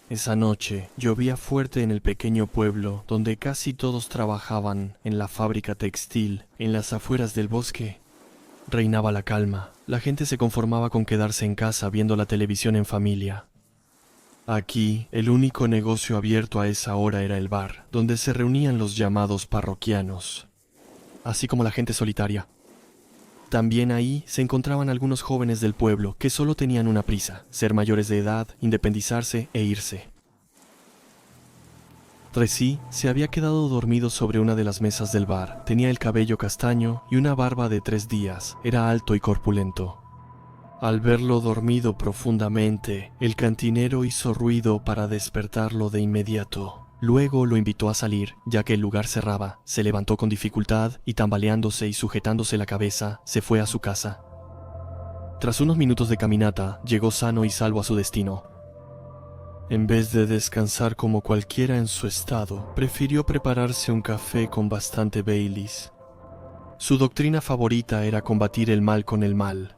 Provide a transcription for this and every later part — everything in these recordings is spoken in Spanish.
Esa noche llovía fuerte en el pequeño pueblo donde casi todos trabajaban en la fábrica textil. En las afueras del bosque reinaba la calma. La gente se conformaba con quedarse en casa viendo la televisión en familia. Aquí, el único negocio abierto a esa hora era el bar, donde se reunían los llamados parroquianos, así como la gente solitaria. También ahí se encontraban algunos jóvenes del pueblo que solo tenían una prisa: ser mayores de edad, independizarse e irse. Tracy se había quedado dormido sobre una de las mesas del bar. Tenía el cabello castaño y una barba de 3 días. Era alto y corpulento. Al verlo dormido profundamente, el cantinero hizo ruido para despertarlo de inmediato. Luego lo invitó a salir, ya que el lugar cerraba. Se levantó con dificultad y, tambaleándose y sujetándose la cabeza, se fue a su casa. Tras unos minutos de caminata, llegó sano y salvo a su destino. En vez de descansar como cualquiera en su estado, prefirió prepararse un café con bastante Baileys. Su doctrina favorita era combatir el mal con el mal.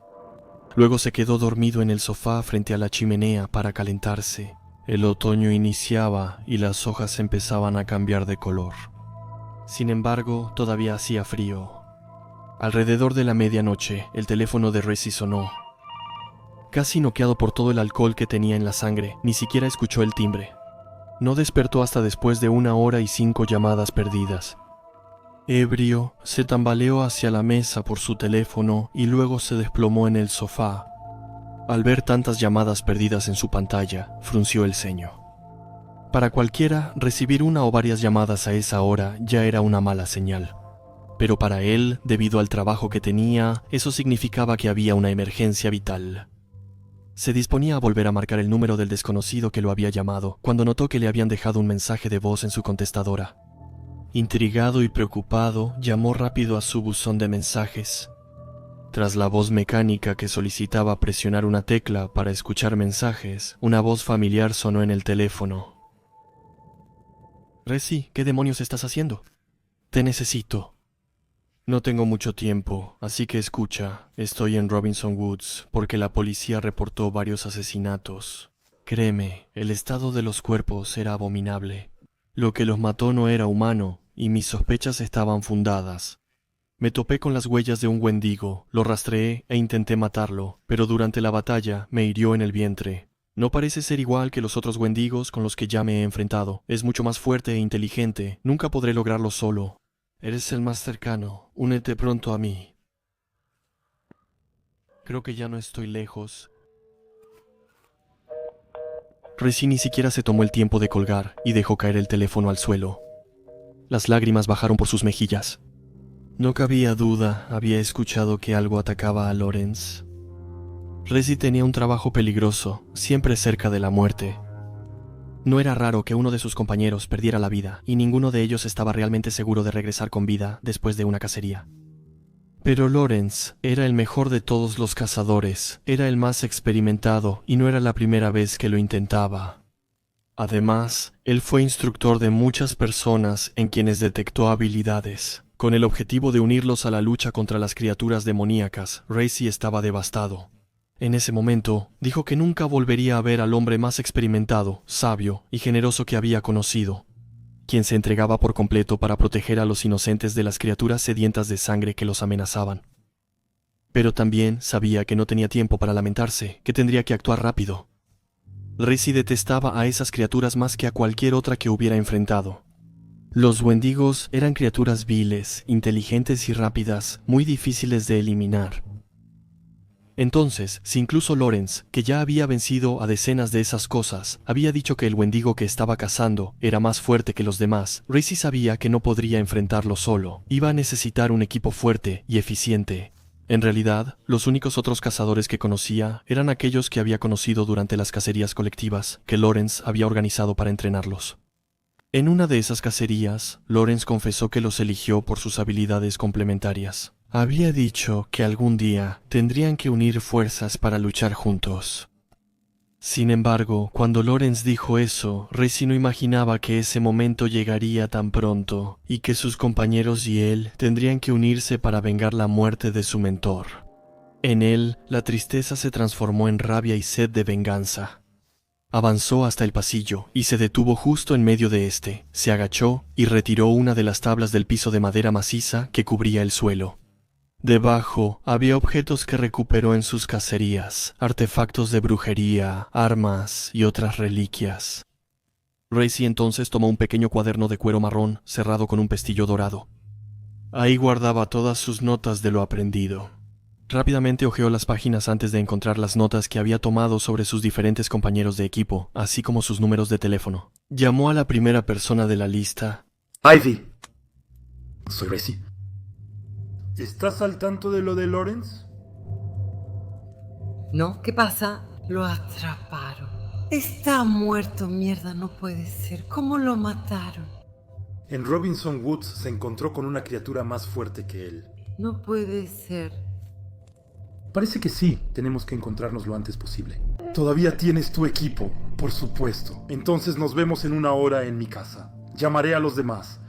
Luego se quedó dormido en el sofá frente a la chimenea para calentarse. El otoño iniciaba y las hojas empezaban a cambiar de color. Sin embargo, todavía hacía frío. Alrededor de la medianoche, el teléfono de Tracy sonó. Casi noqueado por todo el alcohol que tenía en la sangre, ni siquiera escuchó el timbre. No despertó hasta después de 1 hora y 5 llamadas perdidas. Ebrio, se tambaleó hacia la mesa por su teléfono y luego se desplomó en el sofá. Al ver tantas llamadas perdidas en su pantalla, frunció el ceño. Para cualquiera, recibir una o varias llamadas a esa hora ya era una mala señal. Pero para él, debido al trabajo que tenía, eso significaba que había una emergencia vital. Se disponía a volver a marcar el número del desconocido que lo había llamado, cuando notó que le habían dejado un mensaje de voz en su contestadora. Intrigado y preocupado, llamó rápido a su buzón de mensajes. Tras la voz mecánica que solicitaba presionar una tecla para escuchar mensajes, una voz familiar sonó en el teléfono. «Tracy, ¿qué demonios estás haciendo? Te necesito». «No tengo mucho tiempo, así que escucha. Estoy en Robinson Woods porque la policía reportó varios asesinatos. Créeme, el estado de los cuerpos era abominable. Lo que los mató no era humano, y mis sospechas estaban fundadas. Me topé con las huellas de un wendigo, lo rastreé e intenté matarlo, pero durante la batalla me hirió en el vientre. No parece ser igual que los otros wendigos con los que ya me he enfrentado. Es mucho más fuerte e inteligente. Nunca podré lograrlo solo. Eres el más cercano. Únete pronto a mí. Creo que ya no estoy lejos». Tracy ni siquiera se tomó el tiempo de colgar y dejó caer el teléfono al suelo. Las lágrimas bajaron por sus mejillas. No cabía duda, había escuchado que algo atacaba a Lawrence. Tracy tenía un trabajo peligroso, siempre cerca de la muerte. No era raro que uno de sus compañeros perdiera la vida, y ninguno de ellos estaba realmente seguro de regresar con vida después de una cacería. Pero Lawrence era el mejor de todos los cazadores, era el más experimentado y no era la primera vez que lo intentaba. Además, él fue instructor de muchas personas en quienes detectó habilidades. Con el objetivo de unirlos a la lucha contra las criaturas demoníacas, Tracy estaba devastado. En ese momento, dijo que nunca volvería a ver al hombre más experimentado, sabio y generoso que había conocido, quien se entregaba por completo para proteger a los inocentes de las criaturas sedientas de sangre que los amenazaban. Pero también sabía que no tenía tiempo para lamentarse, que tendría que actuar rápido. Tracy detestaba a esas criaturas más que a cualquier otra que hubiera enfrentado. Los wendigos eran criaturas viles, inteligentes y rápidas, muy difíciles de eliminar. Entonces, si incluso Lawrence, que ya había vencido a decenas de esas cosas, había dicho que el wendigo que estaba cazando era más fuerte que los demás, Tracy sabía que no podría enfrentarlo solo. Iba a necesitar un equipo fuerte y eficiente. En realidad, los únicos otros cazadores que conocía eran aquellos que había conocido durante las cacerías colectivas que Lawrence había organizado para entrenarlos. En una de esas cacerías, Lawrence confesó que los eligió por sus habilidades complementarias. Había dicho que algún día tendrían que unir fuerzas para luchar juntos. Sin embargo, cuando Lawrence dijo eso, Tracy no imaginaba que ese momento llegaría tan pronto y que sus compañeros y él tendrían que unirse para vengar la muerte de su mentor. En él, la tristeza se transformó en rabia y sed de venganza. Avanzó hasta el pasillo y se detuvo justo en medio de este. Se agachó y retiró una de las tablas del piso de madera maciza que cubría el suelo. Debajo había objetos que recuperó en sus cacerías, artefactos de brujería, armas y otras reliquias. Racy entonces tomó un pequeño cuaderno de cuero marrón cerrado con un pestillo dorado. Ahí guardaba todas sus notas de lo aprendido. Rápidamente hojeó las páginas antes de encontrar las notas que había tomado sobre sus diferentes compañeros de equipo, así como sus números de teléfono. Llamó a la primera persona de la lista. Ivy. Soy Racy. ¿Estás al tanto de lo de Lawrence? No, ¿qué pasa? Lo atraparon. Está muerto, mierda, no puede ser. ¿Cómo lo mataron? En Robinson Woods se encontró con una criatura más fuerte que él. No puede ser. Parece que sí, tenemos que encontrarnos lo antes posible. Todavía tienes tu equipo, por supuesto. Entonces nos vemos en 1 hora en mi casa. Llamaré a los demás.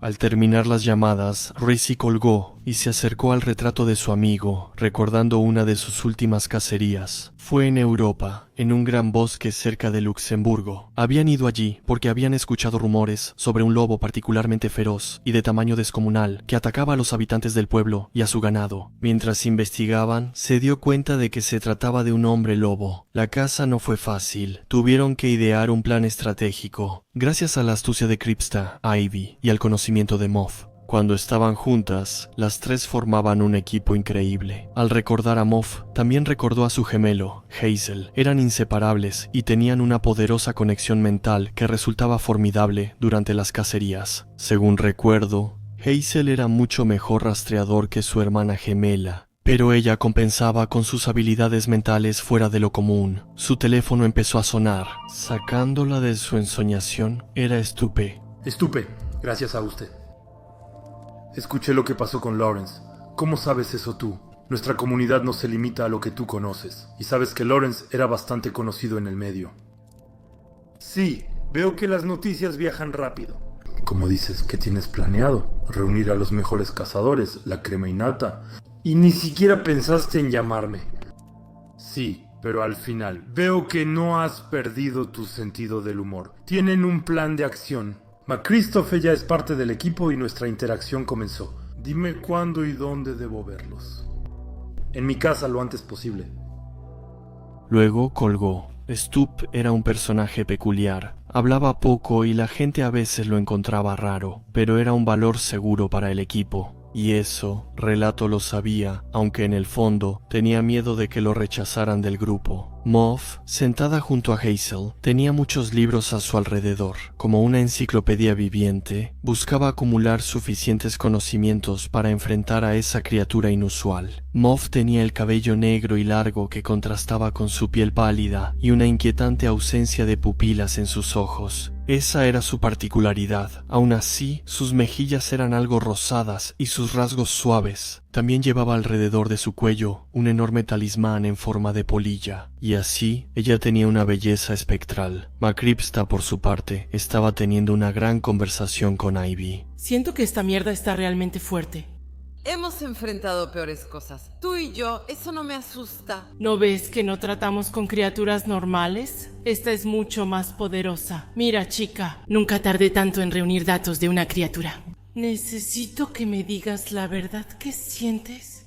Al terminar las llamadas, Racy colgó y se acercó al retrato de su amigo, recordando una de sus últimas cacerías. Fue en Europa, en un gran bosque cerca de Luxemburgo. Habían ido allí porque habían escuchado rumores sobre un lobo particularmente feroz y de tamaño descomunal que atacaba a los habitantes del pueblo y a su ganado. Mientras investigaban, se dio cuenta de que se trataba de un hombre lobo. La caza no fue fácil. Tuvieron que idear un plan estratégico. Gracias a la astucia de Kripsta, Ivy y al conocimiento de Moff. Cuando estaban juntas, las tres formaban un equipo increíble. Al recordar a Moff, también recordó a su gemelo, Hazel. Eran inseparables y tenían una poderosa conexión mental que resultaba formidable durante las cacerías. Según recuerdo, Hazel era mucho mejor rastreador que su hermana gemela, pero ella compensaba con sus habilidades mentales fuera de lo común. Su teléfono empezó a sonar. Sacándola de su ensoñación, era Stupe. Stupe, gracias a usted. Escuché lo que pasó con Lawrence. ¿Cómo sabes eso tú? Nuestra comunidad no se limita a lo que tú conoces. Y sabes que Lawrence era bastante conocido en el medio. Sí, veo que las noticias viajan rápido. Como dices, ¿qué tienes planeado? Reunir a los mejores cazadores, la crema innata. Y ni siquiera pensaste en llamarme. Sí, pero al final, veo que no has perdido tu sentido del humor. Tienen un plan de acción. McChristopher ya es parte del equipo y nuestra interacción comenzó. Dime cuándo y dónde debo verlos. En mi casa lo antes posible. Luego colgó. Stup era un personaje peculiar. Hablaba poco y la gente a veces lo encontraba raro, pero era un valor seguro para el equipo. Y eso, Relato lo sabía, aunque en el fondo tenía miedo de que lo rechazaran del grupo. Moff, sentada junto a Hazel, tenía muchos libros a su alrededor. Como una enciclopedia viviente, buscaba acumular suficientes conocimientos para enfrentar a esa criatura inusual. Moff tenía el cabello negro y largo que contrastaba con su piel pálida y una inquietante ausencia de pupilas en sus ojos. Esa era su particularidad. Aún así, sus mejillas eran algo rosadas y sus rasgos suaves. También llevaba alrededor de su cuello un enorme talismán en forma de polilla, y así ella tenía una belleza espectral. McChristopher, por su parte, estaba teniendo una gran conversación con Ivy. Siento que esta mierda está realmente fuerte. Hemos enfrentado peores cosas. Tú y yo, eso no me asusta. ¿No ves que no tratamos con criaturas normales? Esta es mucho más poderosa. Mira, chica, nunca tardé tanto en reunir datos de una criatura. Necesito que me digas la verdad. ¿Qué sientes?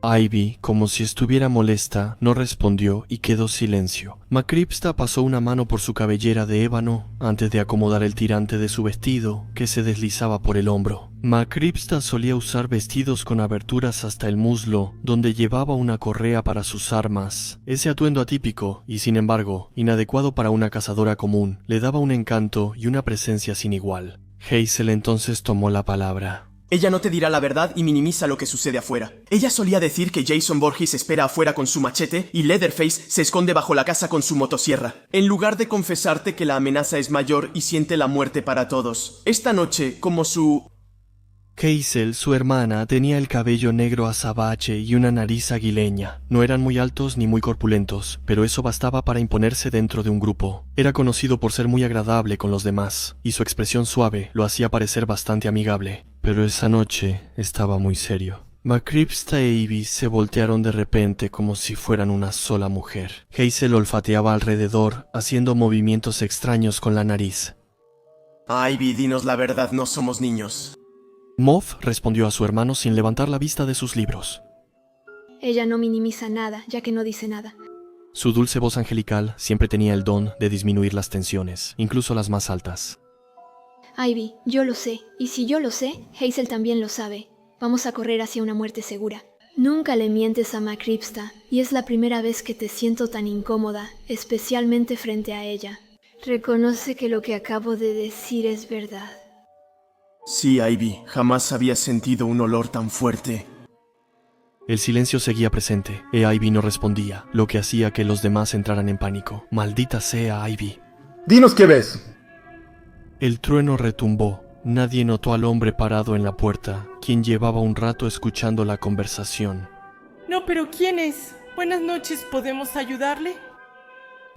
Ivy, como si estuviera molesta, no respondió y quedó silencio. McChristopher pasó una mano por su cabellera de ébano antes de acomodar el tirante de su vestido, que se deslizaba por el hombro. McChristopher solía usar vestidos con aberturas hasta el muslo, donde llevaba una correa para sus armas. Ese atuendo atípico, y sin embargo, inadecuado para una cazadora común, le daba un encanto y una presencia sin igual. Hazel entonces tomó la palabra. Ella no te dirá la verdad y minimiza lo que sucede afuera. Ella solía decir que Jason Voorhees espera afuera con su machete y Leatherface se esconde bajo la casa con su motosierra, en lugar de confesarte que la amenaza es mayor y siente la muerte para todos. Esta noche, como su... Hazel, su hermana, tenía el cabello negro azabache y una nariz aguileña. No eran muy altos ni muy corpulentos, pero eso bastaba para imponerse dentro de un grupo. Era conocido por ser muy agradable con los demás, y su expresión suave lo hacía parecer bastante amigable. Pero esa noche estaba muy serio. Macripsta e Ivy se voltearon de repente como si fueran una sola mujer. Hazel olfateaba alrededor, haciendo movimientos extraños con la nariz. Ivy, dinos la verdad, no somos niños. Moff respondió a su hermano sin levantar la vista de sus libros. Ella no minimiza nada, ya que no dice nada. Su dulce voz angelical siempre tenía el don de disminuir las tensiones, incluso las más altas. Ivy, yo lo sé, y si yo lo sé, Hazel también lo sabe. Vamos a correr hacia una muerte segura. Nunca le mientes a Macripsta, y es la primera vez que te siento tan incómoda, especialmente frente a ella. Reconoce que lo que acabo de decir es verdad. Sí, Ivy, jamás había sentido un olor tan fuerte. El silencio seguía presente, e Ivy no respondía, lo que hacía que los demás entraran en pánico. Maldita sea Ivy. Dinos qué ves. El trueno retumbó. Nadie notó al hombre parado en la puerta, quien llevaba un rato escuchando la conversación. No, pero ¿quién es? Buenas noches, ¿podemos ayudarle?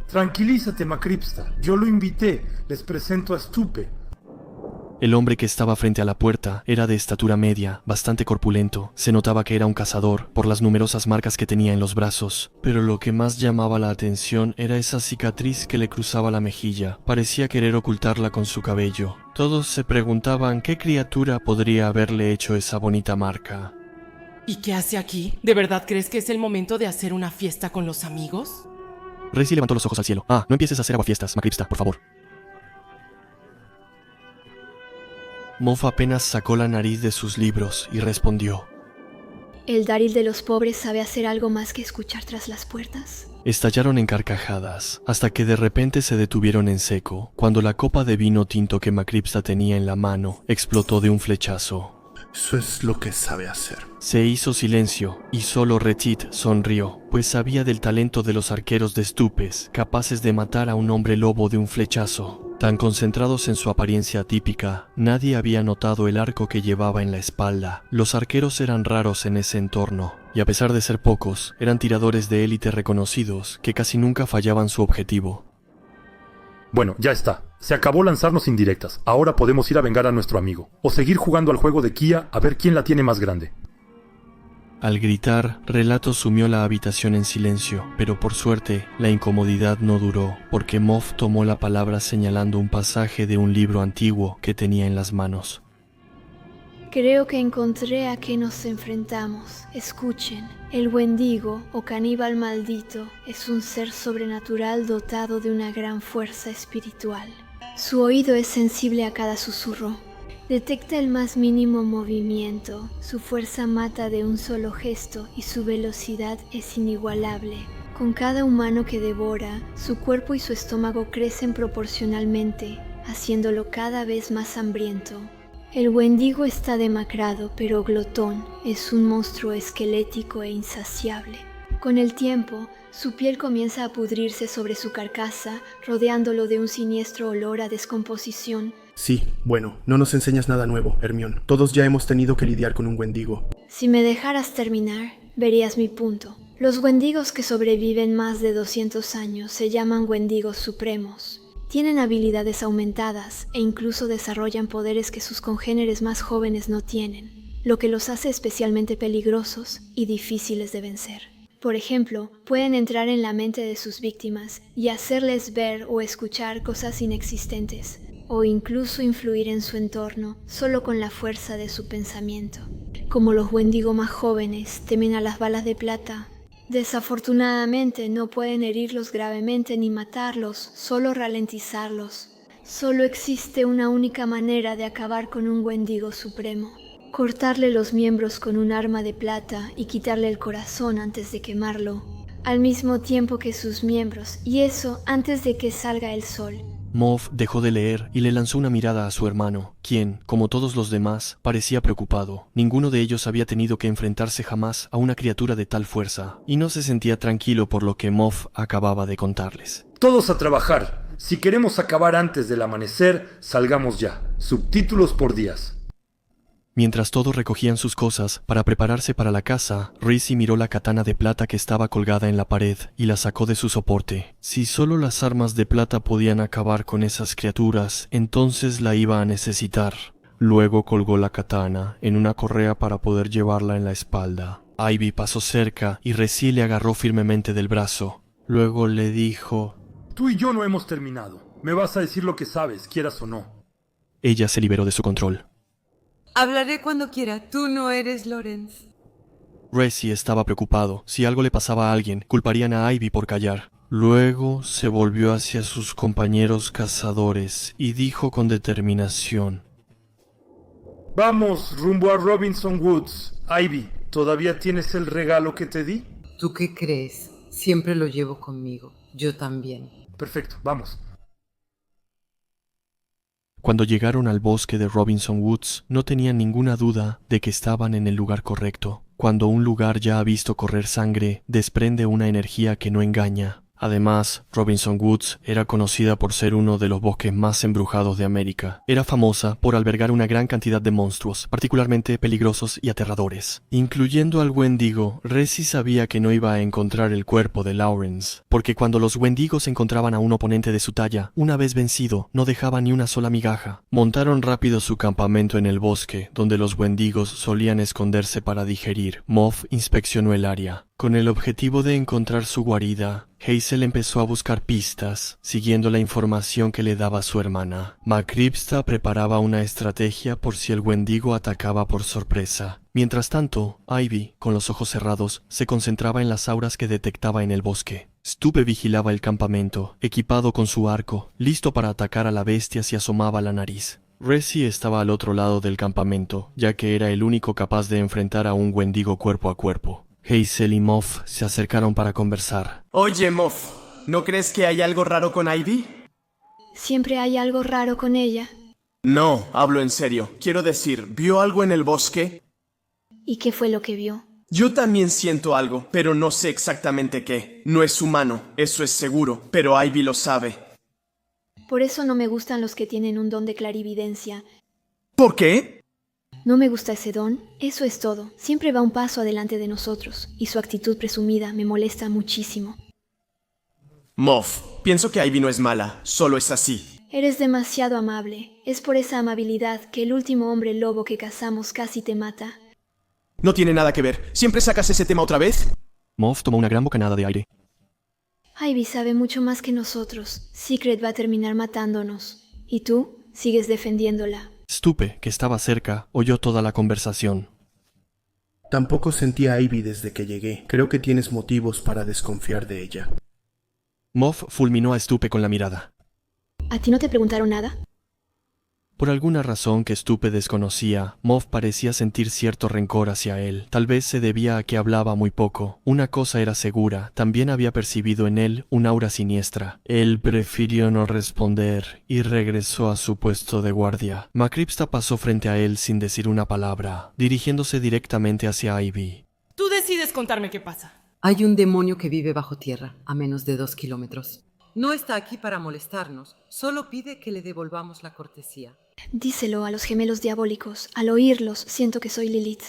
Tranquilízate, Macripsta. Yo lo invité. Les presento a Stupe. El hombre que estaba frente a la puerta era de estatura media, bastante corpulento. Se notaba que era un cazador, por las numerosas marcas que tenía en los brazos. Pero lo que más llamaba la atención era esa cicatriz que le cruzaba la mejilla. Parecía querer ocultarla con su cabello. Todos se preguntaban qué criatura podría haberle hecho esa bonita marca. ¿Y qué hace aquí? ¿De verdad crees que es el momento de hacer una fiesta con los amigos? Racey levantó los ojos al cielo. No empieces a hacer aguafiestas, Macripsta, por favor. Moff apenas sacó la nariz de sus libros y respondió. ¿El Daryl de los pobres sabe hacer algo más que escuchar tras las puertas? Estallaron en carcajadas, hasta que de repente se detuvieron en seco, cuando la copa de vino tinto que Macripsta tenía en la mano explotó de un flechazo. Eso es lo que sabe hacer. Se hizo silencio, y solo Retit sonrió, pues sabía del talento de los arqueros de Stupes, capaces de matar a un hombre lobo de un flechazo. Tan concentrados en su apariencia típica, nadie había notado el arco que llevaba en la espalda. Los arqueros eran raros en ese entorno, y a pesar de ser pocos, eran tiradores de élite reconocidos que casi nunca fallaban su objetivo. Bueno, ya está. Se acabó lanzarnos indirectas. Ahora podemos ir a vengar a nuestro amigo. O seguir jugando al juego de Kia a ver quién la tiene más grande. Al gritar, Relato sumió la habitación en silencio, pero por suerte, la incomodidad no duró, porque Moff tomó la palabra señalando un pasaje de un libro antiguo que tenía en las manos. Creo que encontré a qué nos enfrentamos. Escuchen, el Wendigo, o caníbal maldito, es un ser sobrenatural dotado de una gran fuerza espiritual. Su oído es sensible a cada susurro. Detecta el más mínimo movimiento, su fuerza mata de un solo gesto y su velocidad es inigualable. Con cada humano que devora, su cuerpo y su estómago crecen proporcionalmente, haciéndolo cada vez más hambriento. El Wendigo está demacrado, pero glotón, es un monstruo esquelético e insaciable. Con el tiempo, su piel comienza a pudrirse sobre su carcasa, rodeándolo de un siniestro olor a descomposición. Sí, bueno, no nos enseñas nada nuevo, Hermione. Todos ya hemos tenido que lidiar con un Wendigo. Si me dejaras terminar, verías mi punto. Los Wendigos que sobreviven más de 200 años se llaman Wendigos Supremos. Tienen habilidades aumentadas e incluso desarrollan poderes que sus congéneres más jóvenes no tienen, lo que los hace especialmente peligrosos y difíciles de vencer. Por ejemplo, pueden entrar en la mente de sus víctimas y hacerles ver o escuchar cosas inexistentes, o incluso influir en su entorno solo con la fuerza de su pensamiento. Como los Wendigo más jóvenes temen a las balas de plata, desafortunadamente no pueden herirlos gravemente ni matarlos, solo ralentizarlos. Solo existe una única manera de acabar con un Wendigo supremo: cortarle los miembros con un arma de plata y quitarle el corazón antes de quemarlo, al mismo tiempo que sus miembros, y eso antes de que salga el sol. Moff dejó de leer y le lanzó una mirada a su hermano, quien, como todos los demás, parecía preocupado. Ninguno de ellos había tenido que enfrentarse jamás a una criatura de tal fuerza, y no se sentía tranquilo por lo que Moff acababa de contarles. Todos a trabajar. Si queremos acabar antes del amanecer, salgamos ya. Subtítulos por días. Mientras todos recogían sus cosas para prepararse para la caza, Rhys miró la katana de plata que estaba colgada en la pared y la sacó de su soporte. Si solo las armas de plata podían acabar con esas criaturas, entonces la iba a necesitar. Luego colgó la katana en una correa para poder llevarla en la espalda. Ivy pasó cerca y Resi le agarró firmemente del brazo. Luego le dijo: Tú y yo no hemos terminado. Me vas a decir lo que sabes, quieras o no. Ella se liberó de su control. Hablaré cuando quiera. Tú no eres Lawrence. Resi estaba preocupado. Si algo le pasaba a alguien, culparían a Ivy por callar. Luego se volvió hacia sus compañeros cazadores y dijo con determinación: Vamos, rumbo a Robinson Woods. Ivy, ¿todavía tienes el regalo que te di? ¿Tú qué crees? Siempre lo llevo conmigo. Yo también. Perfecto, vamos. Cuando llegaron al bosque de Robinson Woods, no tenían ninguna duda de que estaban en el lugar correcto. Cuando un lugar ya ha visto correr sangre, desprende una energía que no engaña. Además, Robinson Woods era conocida por ser uno de los bosques más embrujados de América. Era famosa por albergar una gran cantidad de monstruos, particularmente peligrosos y aterradores. Incluyendo al Wendigo, Resi sabía que no iba a encontrar el cuerpo de Lawrence, porque cuando los Wendigos encontraban a un oponente de su talla, una vez vencido, no dejaba ni una sola migaja. Montaron rápido su campamento en el bosque, donde los Wendigos solían esconderse para digerir. Moff inspeccionó el área. Con el objetivo de encontrar su guarida, Hazel empezó a buscar pistas, siguiendo la información que le daba su hermana. Macripsta preparaba una estrategia por si el Wendigo atacaba por sorpresa. Mientras tanto, Ivy, con los ojos cerrados, se concentraba en las auras que detectaba en el bosque. Stupe vigilaba el campamento, equipado con su arco, listo para atacar a la bestia si asomaba la nariz. Resi estaba al otro lado del campamento, ya que era el único capaz de enfrentar a un Wendigo cuerpo a cuerpo. Hazel y Moff se acercaron para conversar. Oye, Moff, ¿no crees que hay algo raro con Ivy? Siempre hay algo raro con ella. No, hablo en serio. Quiero decir, ¿vio algo en el bosque? ¿Y qué fue lo que vio? Yo también siento algo, pero no sé exactamente qué. No es humano, eso es seguro, pero Ivy lo sabe. Por eso no me gustan los que tienen un don de clarividencia. ¿Por qué? No me gusta ese don, eso es todo. Siempre va un paso adelante de nosotros, y su actitud presumida me molesta muchísimo. Moff, pienso que Ivy no es mala, solo es así. Eres demasiado amable. Es por esa amabilidad que el último hombre lobo que cazamos casi te mata. No tiene nada que ver. ¿Siempre sacas ese tema otra vez? Moff tomó una gran bocanada de aire. Ivy sabe mucho más que nosotros. Secret va a terminar matándonos. ¿Y tú? Sigues defendiéndola. Stupe, que estaba cerca, oyó toda la conversación. Tampoco sentí a Ivy desde que llegué. Creo que tienes motivos para desconfiar de ella. Moff fulminó a Stupe con la mirada. ¿A ti no te preguntaron nada? Por alguna razón que Stupe desconocía, Moff parecía sentir cierto rencor hacia él. Tal vez se debía a que hablaba muy poco. Una cosa era segura, también había percibido en él un aura siniestra. Él prefirió no responder y regresó a su puesto de guardia. Macripsta pasó frente a él sin decir una palabra, dirigiéndose directamente hacia Ivy. Tú decides contarme qué pasa. Hay un demonio que vive bajo tierra, a menos de 2 kilómetros. No está aquí para molestarnos, solo pide que le devolvamos la cortesía. Díselo a los gemelos diabólicos. Al oírlos, siento que soy Lilith.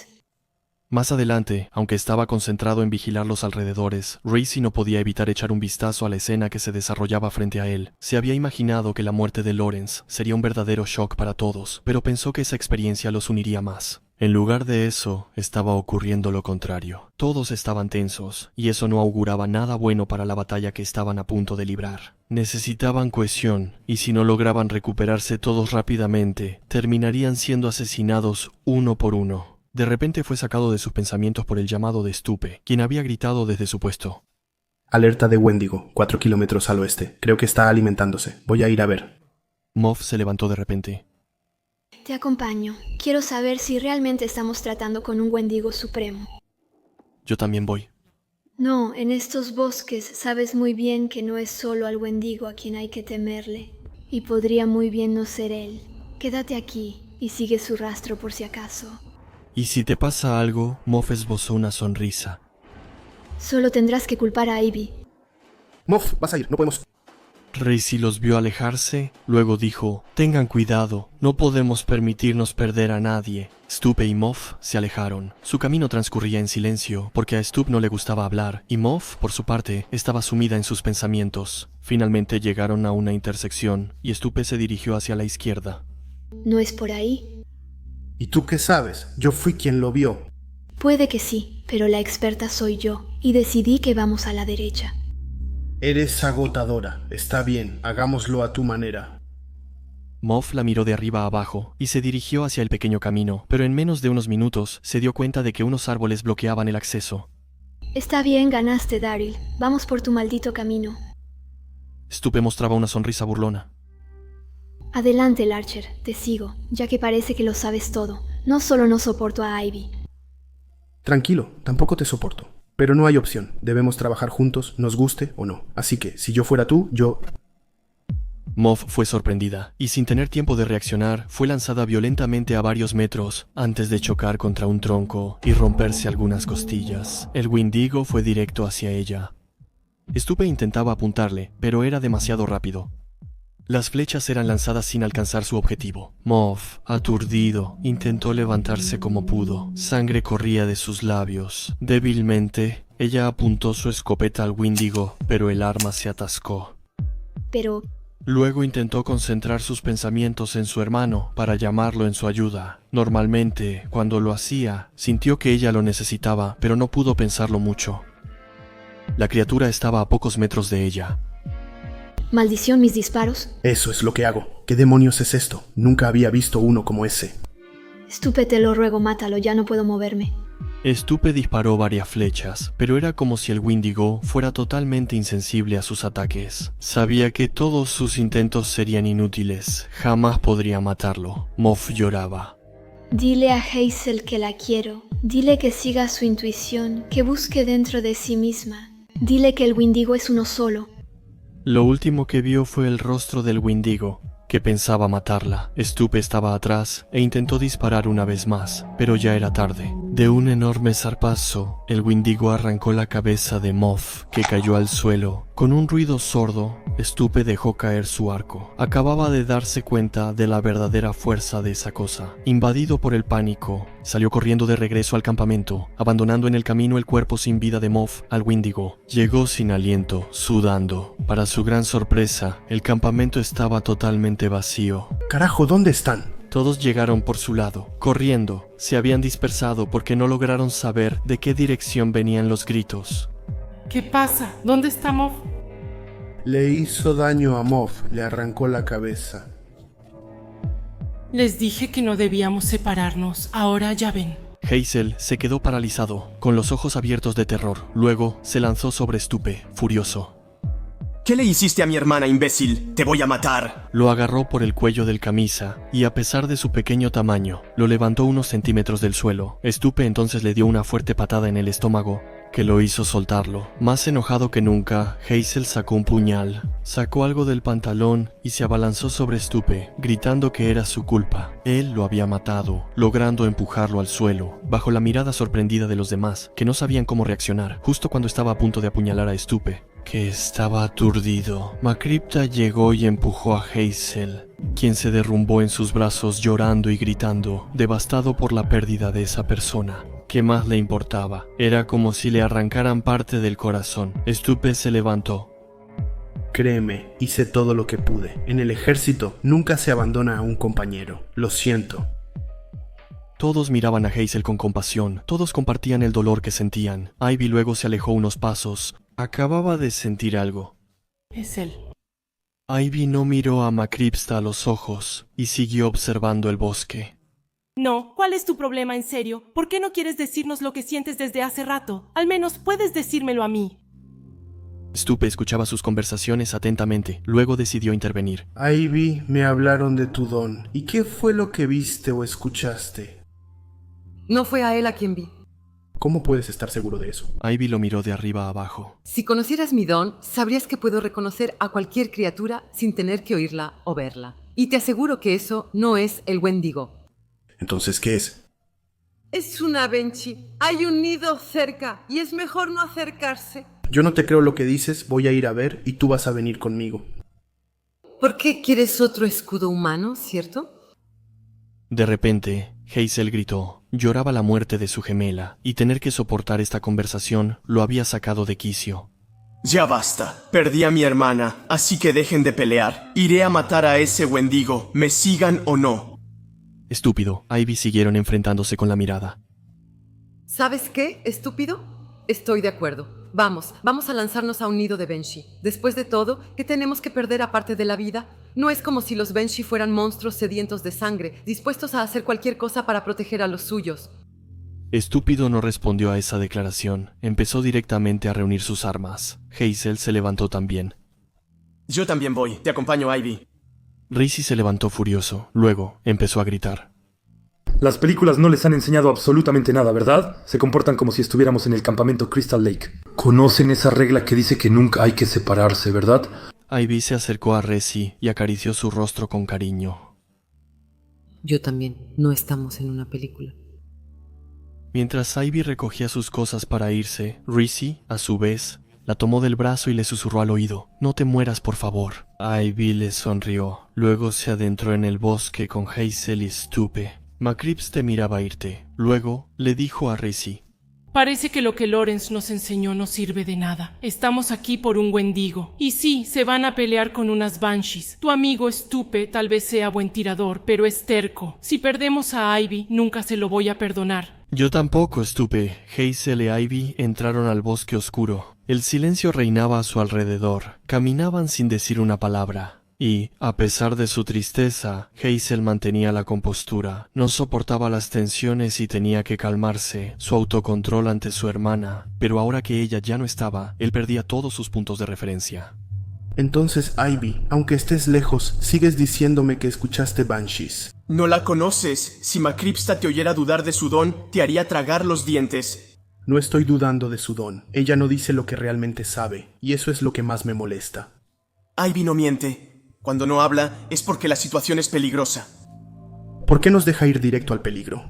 Más adelante, aunque estaba concentrado en vigilar los alrededores, Resi no podía evitar echar un vistazo a la escena que se desarrollaba frente a él. Se había imaginado que la muerte de Lawrence sería un verdadero shock para todos, pero pensó que esa experiencia los uniría más. En lugar de eso, estaba ocurriendo lo contrario. Todos estaban tensos, y eso no auguraba nada bueno para la batalla que estaban a punto de librar. Necesitaban cohesión, y si no lograban recuperarse todos rápidamente, terminarían siendo asesinados uno por uno. De repente fue sacado de sus pensamientos por el llamado de Stupe, quien había gritado desde su puesto. Alerta de Wendigo, 4 kilómetros al oeste. Creo que está alimentándose. Voy a ir a ver. Moff se levantó de repente. Te acompaño. Quiero saber si realmente estamos tratando con un Wendigo supremo. Yo también voy. No, en estos bosques sabes muy bien que no es solo al Wendigo a quien hay que temerle. Y podría muy bien no ser él. Quédate aquí y sigue su rastro por si acaso. Y si te pasa algo, Moff esbozó una sonrisa. Solo tendrás que culpar a Ivy. Moff, vas a ir, no podemos... Resi los vio alejarse, luego dijo: «Tengan cuidado, no podemos permitirnos perder a nadie». Stupe y Moff se alejaron. Su camino transcurría en silencio, porque a Stupe no le gustaba hablar, y Moff, por su parte, estaba sumida en sus pensamientos. Finalmente llegaron a una intersección, y Stupe se dirigió hacia la izquierda. ¿No es por ahí? ¿Y tú qué sabes? Yo fui quien lo vio. Puede que sí, pero la experta soy yo, y decidí que vamos a la derecha. Eres agotadora. Está bien, hagámoslo a tu manera. Moff la miró de arriba a abajo y se dirigió hacia el pequeño camino, pero en menos de unos minutos se dio cuenta de que unos árboles bloqueaban el acceso. Está bien, ganaste, Daryl. Vamos por tu maldito camino. Stupe mostraba una sonrisa burlona. Adelante, Larcher, te sigo, ya que parece que lo sabes todo. No solo no soporto a Ivy. Tranquilo, tampoco te soporto. Pero no hay opción. Debemos trabajar juntos, nos guste o no. Así que, si yo fuera tú, yo... Moff fue sorprendida, y sin tener tiempo de reaccionar, fue lanzada violentamente a varios metros, antes de chocar contra un tronco y romperse algunas costillas. El Wendigo fue directo hacia ella. Stupe intentaba apuntarle, pero era demasiado rápido. Las flechas eran lanzadas sin alcanzar su objetivo. Moff, aturdido, intentó levantarse como pudo. Sangre corría de sus labios. Débilmente, ella apuntó su escopeta al Wendigo, pero el arma se atascó. Pero... Luego intentó concentrar sus pensamientos en su hermano para llamarlo en su ayuda. Normalmente, cuando lo hacía, sintió que ella lo necesitaba, pero no pudo pensarlo mucho. La criatura estaba a pocos metros de ella. ¿Maldición mis disparos? Eso es lo que hago. ¿Qué demonios es esto? Nunca había visto uno como ese. Stupe, te lo ruego, mátalo, ya no puedo moverme. Stupe disparó varias flechas, pero era como si el Wendigo fuera totalmente insensible a sus ataques. Sabía que todos sus intentos serían inútiles. Jamás podría matarlo. Moff lloraba. Dile a Hazel que la quiero. Dile que siga su intuición, que busque dentro de sí misma. Dile que el Wendigo es uno solo. Lo último que vio fue el rostro del Wendigo, que pensaba matarla. Stupe estaba atrás e intentó disparar una vez más, pero ya era tarde. De un enorme zarpazo, el Wendigo arrancó la cabeza de Moff, que cayó al suelo. Con un ruido sordo, Stupe dejó caer su arco. Acababa de darse cuenta de la verdadera fuerza de esa cosa. Invadido por el pánico, salió corriendo de regreso al campamento, abandonando en el camino el cuerpo sin vida de Moff al Wendigo. Llegó sin aliento, sudando. Para su gran sorpresa, el campamento estaba totalmente vacío. Carajo, ¿dónde están? Todos llegaron por su lado, corriendo. Se habían dispersado porque no lograron saber de qué dirección venían los gritos. ¿Qué pasa? ¿Dónde está Moff? Le hizo daño a Moff, le arrancó la cabeza. Les dije que no debíamos separarnos. Ahora ya ven. Hazel se quedó paralizado, con los ojos abiertos de terror. Luego se lanzó sobre Stupe, furioso. ¿Qué le hiciste a mi hermana, imbécil? ¡Te voy a matar! Lo agarró por el cuello del camisa y, a pesar de su pequeño tamaño, lo levantó unos centímetros del suelo. Stupe entonces le dio una fuerte patada en el estómago que lo hizo soltarlo. Más enojado que nunca, Hazel sacó un puñal, sacó algo del pantalón y se abalanzó sobre Stupe, gritando que era su culpa. Él lo había matado, logrando empujarlo al suelo, bajo la mirada sorprendida de los demás, que no sabían cómo reaccionar, justo cuando estaba a punto de apuñalar a Stupe, que estaba aturdido. Macripta llegó y empujó a Hazel, quien se derrumbó en sus brazos llorando y gritando, devastado por la pérdida de esa persona. ¿Qué más le importaba? Era como si le arrancaran parte del corazón. Stupe se levantó. Créeme, hice todo lo que pude. En el ejército nunca se abandona a un compañero. Lo siento. Todos miraban a Hazel con compasión. Todos compartían el dolor que sentían. Ivy luego se alejó unos pasos. Acababa de sentir algo. Es él. Ivy no miró a Macripta a los ojos y siguió observando el bosque. No, ¿cuál es tu problema en serio? ¿Por qué no quieres decirnos lo que sientes desde hace rato? Al menos puedes decírmelo a mí. Stupe escuchaba sus conversaciones atentamente. Luego decidió intervenir. Ivy, me hablaron de tu don. ¿Y qué fue lo que viste o escuchaste? No fue a él a quien vi. ¿Cómo puedes estar seguro de eso? Ivy lo miró de arriba a abajo. Si conocieras mi don, sabrías que puedo reconocer a cualquier criatura sin tener que oírla o verla. Y te aseguro que eso no es el Wendigo. Entonces, ¿qué es? Es una Banshee. Hay un nido cerca y es mejor no acercarse. Yo no te creo lo que dices, voy a ir a ver y tú vas a venir conmigo. ¿Por qué quieres otro escudo humano, cierto? De repente, Hazel gritó. Lloraba la muerte de su gemela, y tener que soportar esta conversación lo había sacado de quicio. Ya basta. Perdí a mi hermana, así que dejen de pelear. Iré a matar a ese Wendigo, me sigan o no. estúpido, Ivy siguieron enfrentándose con la mirada. ¿Sabes qué, estúpido? Estoy de acuerdo. Vamos a lanzarnos a un nido de Banshee. Después de todo, ¿qué tenemos que perder aparte de la vida? No es como si los Banshee fueran monstruos sedientos de sangre, dispuestos a hacer cualquier cosa para proteger a los suyos. Estúpido no respondió a esa declaración. Empezó directamente a reunir sus armas. Hazel se levantó también. Yo también voy. Te acompaño, Ivy. Rizzy se levantó furioso. Luego empezó a gritar. Las películas no les han enseñado absolutamente nada, ¿verdad? Se comportan como si estuviéramos en el campamento Crystal Lake. Conocen esa regla que dice que nunca hay que separarse, ¿verdad? Ivy se acercó a Rizzy y acarició su rostro con cariño. Yo también. No estamos en una película. Mientras Ivy recogía sus cosas para irse, Rizzy, a su vez, la tomó del brazo y le susurró al oído. «No te mueras, por favor». Ivy le sonrió. Luego se adentró en el bosque con Hazel y Stupe. McCreeps te miraba irte. Luego le dijo a Rizzy. Parece que lo que Lawrence nos enseñó no sirve de nada. Estamos aquí por un Wendigo. Y sí, se van a pelear con unas Banshees. Tu amigo Stupe tal vez sea buen tirador, pero es terco. Si perdemos a Ivy, nunca se lo voy a perdonar. Yo tampoco, Stupe. Hazel y Ivy entraron al bosque oscuro. El silencio reinaba a su alrededor. Caminaban sin decir una palabra. Y, a pesar de su tristeza, Hazel mantenía la compostura. No soportaba las tensiones y tenía que calmarse, su autocontrol ante su hermana. Pero ahora que ella ya no estaba, él perdía todos sus puntos de referencia. Entonces, Ivy, aunque estés lejos, sigues diciéndome que escuchaste Banshees. No la conoces. Si Macripsta te oyera dudar de su don, te haría tragar los dientes. No estoy dudando de su don. Ella no dice lo que realmente sabe, y eso es lo que más me molesta. Ivy no miente. Cuando no habla es porque la situación es peligrosa. ¿Por qué nos deja ir directo al peligro?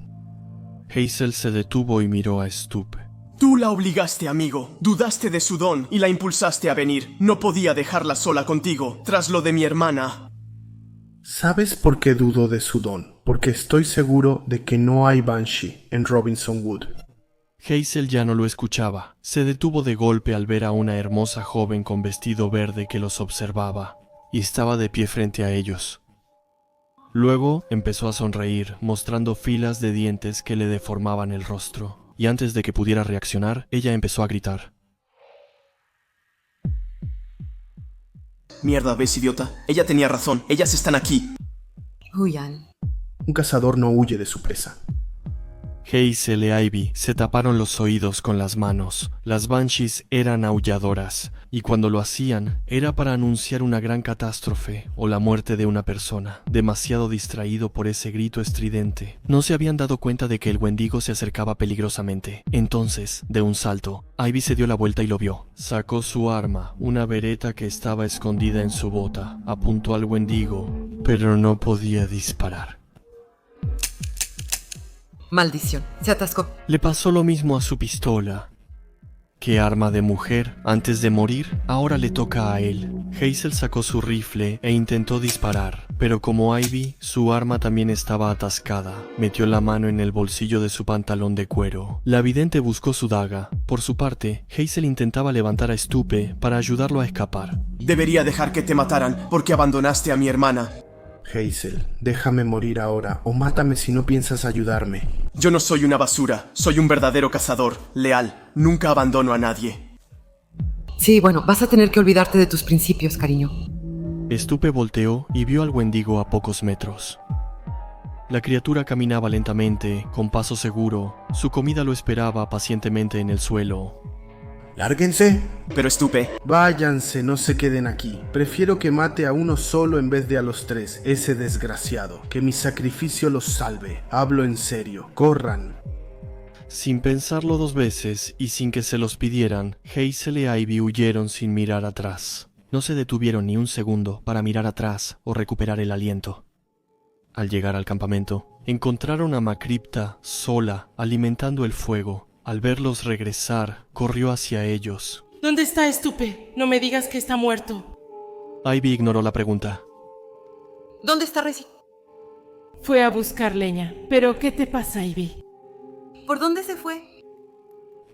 Hazel se detuvo y miró a Stupe. Tú la obligaste, amigo. Dudaste de su don y la impulsaste a venir. No podía dejarla sola contigo, tras lo de mi hermana. ¿Sabes por qué dudo de su don? Porque estoy seguro de que no hay Banshee en Robinson Wood. Hazel ya no lo escuchaba. Se detuvo de golpe al ver a una hermosa joven con vestido verde que los observaba. Y estaba de pie frente a ellos. Luego empezó a sonreír, mostrando filas de dientes que le deformaban el rostro. Y antes de que pudiera reaccionar, ella empezó a gritar. Mierda, ¿ves, idiota? Ella tenía razón. Ellas están aquí. Huyan. Un cazador no huye de su presa. Hazel y Ivy se taparon los oídos con las manos. Las Banshees eran aulladoras, y cuando lo hacían era para anunciar una gran catástrofe o la muerte de una persona. Demasiado distraído por ese grito estridente, no se habían dado cuenta de que el Wendigo se acercaba peligrosamente. Entonces, de un salto, Ivy se dio la vuelta y lo vio. Sacó su arma, una bereta que estaba escondida en su bota, apuntó al Wendigo, pero no podía disparar. Maldición. Se atascó. Le pasó lo mismo a su pistola. ¿Qué arma de mujer? Antes de morir, ahora le toca a él. Hazel sacó su rifle e intentó disparar, pero como Ivy, su arma también estaba atascada. Metió la mano en el bolsillo de su pantalón de cuero. La vidente buscó su daga. Por su parte, Hazel intentaba levantar a Stupe para ayudarlo a escapar. Debería dejar que te mataran porque abandonaste a mi hermana. Hazel, déjame morir ahora o mátame si no piensas ayudarme. Yo no soy una basura, soy un verdadero cazador, leal. Nunca abandono a nadie. Sí, bueno, vas a tener que olvidarte de tus principios, cariño. Stupe volteó y vio al Wendigo a pocos metros. La criatura caminaba lentamente, con paso seguro. Su comida lo esperaba pacientemente en el suelo. ¡Lárguense! Pero Stupe, Váyanse, no se queden aquí. Prefiero que mate a uno solo en vez de a los tres, ese desgraciado. Que mi sacrificio los salve. Hablo en serio. Corran. Sin pensarlo dos veces y sin que se los pidieran, Hazel y Ivy huyeron sin mirar atrás. No se detuvieron ni un segundo para mirar atrás o recuperar el aliento. Al llegar al campamento, encontraron a Macripta sola, alimentando el fuego. Al verlos regresar, corrió hacia ellos. ¿Dónde está Stupe? No me digas que está muerto. Ivy ignoró la pregunta. ¿Dónde está Rizzy? Fue a buscar leña. ¿Pero qué te pasa, Ivy? ¿Por dónde se fue?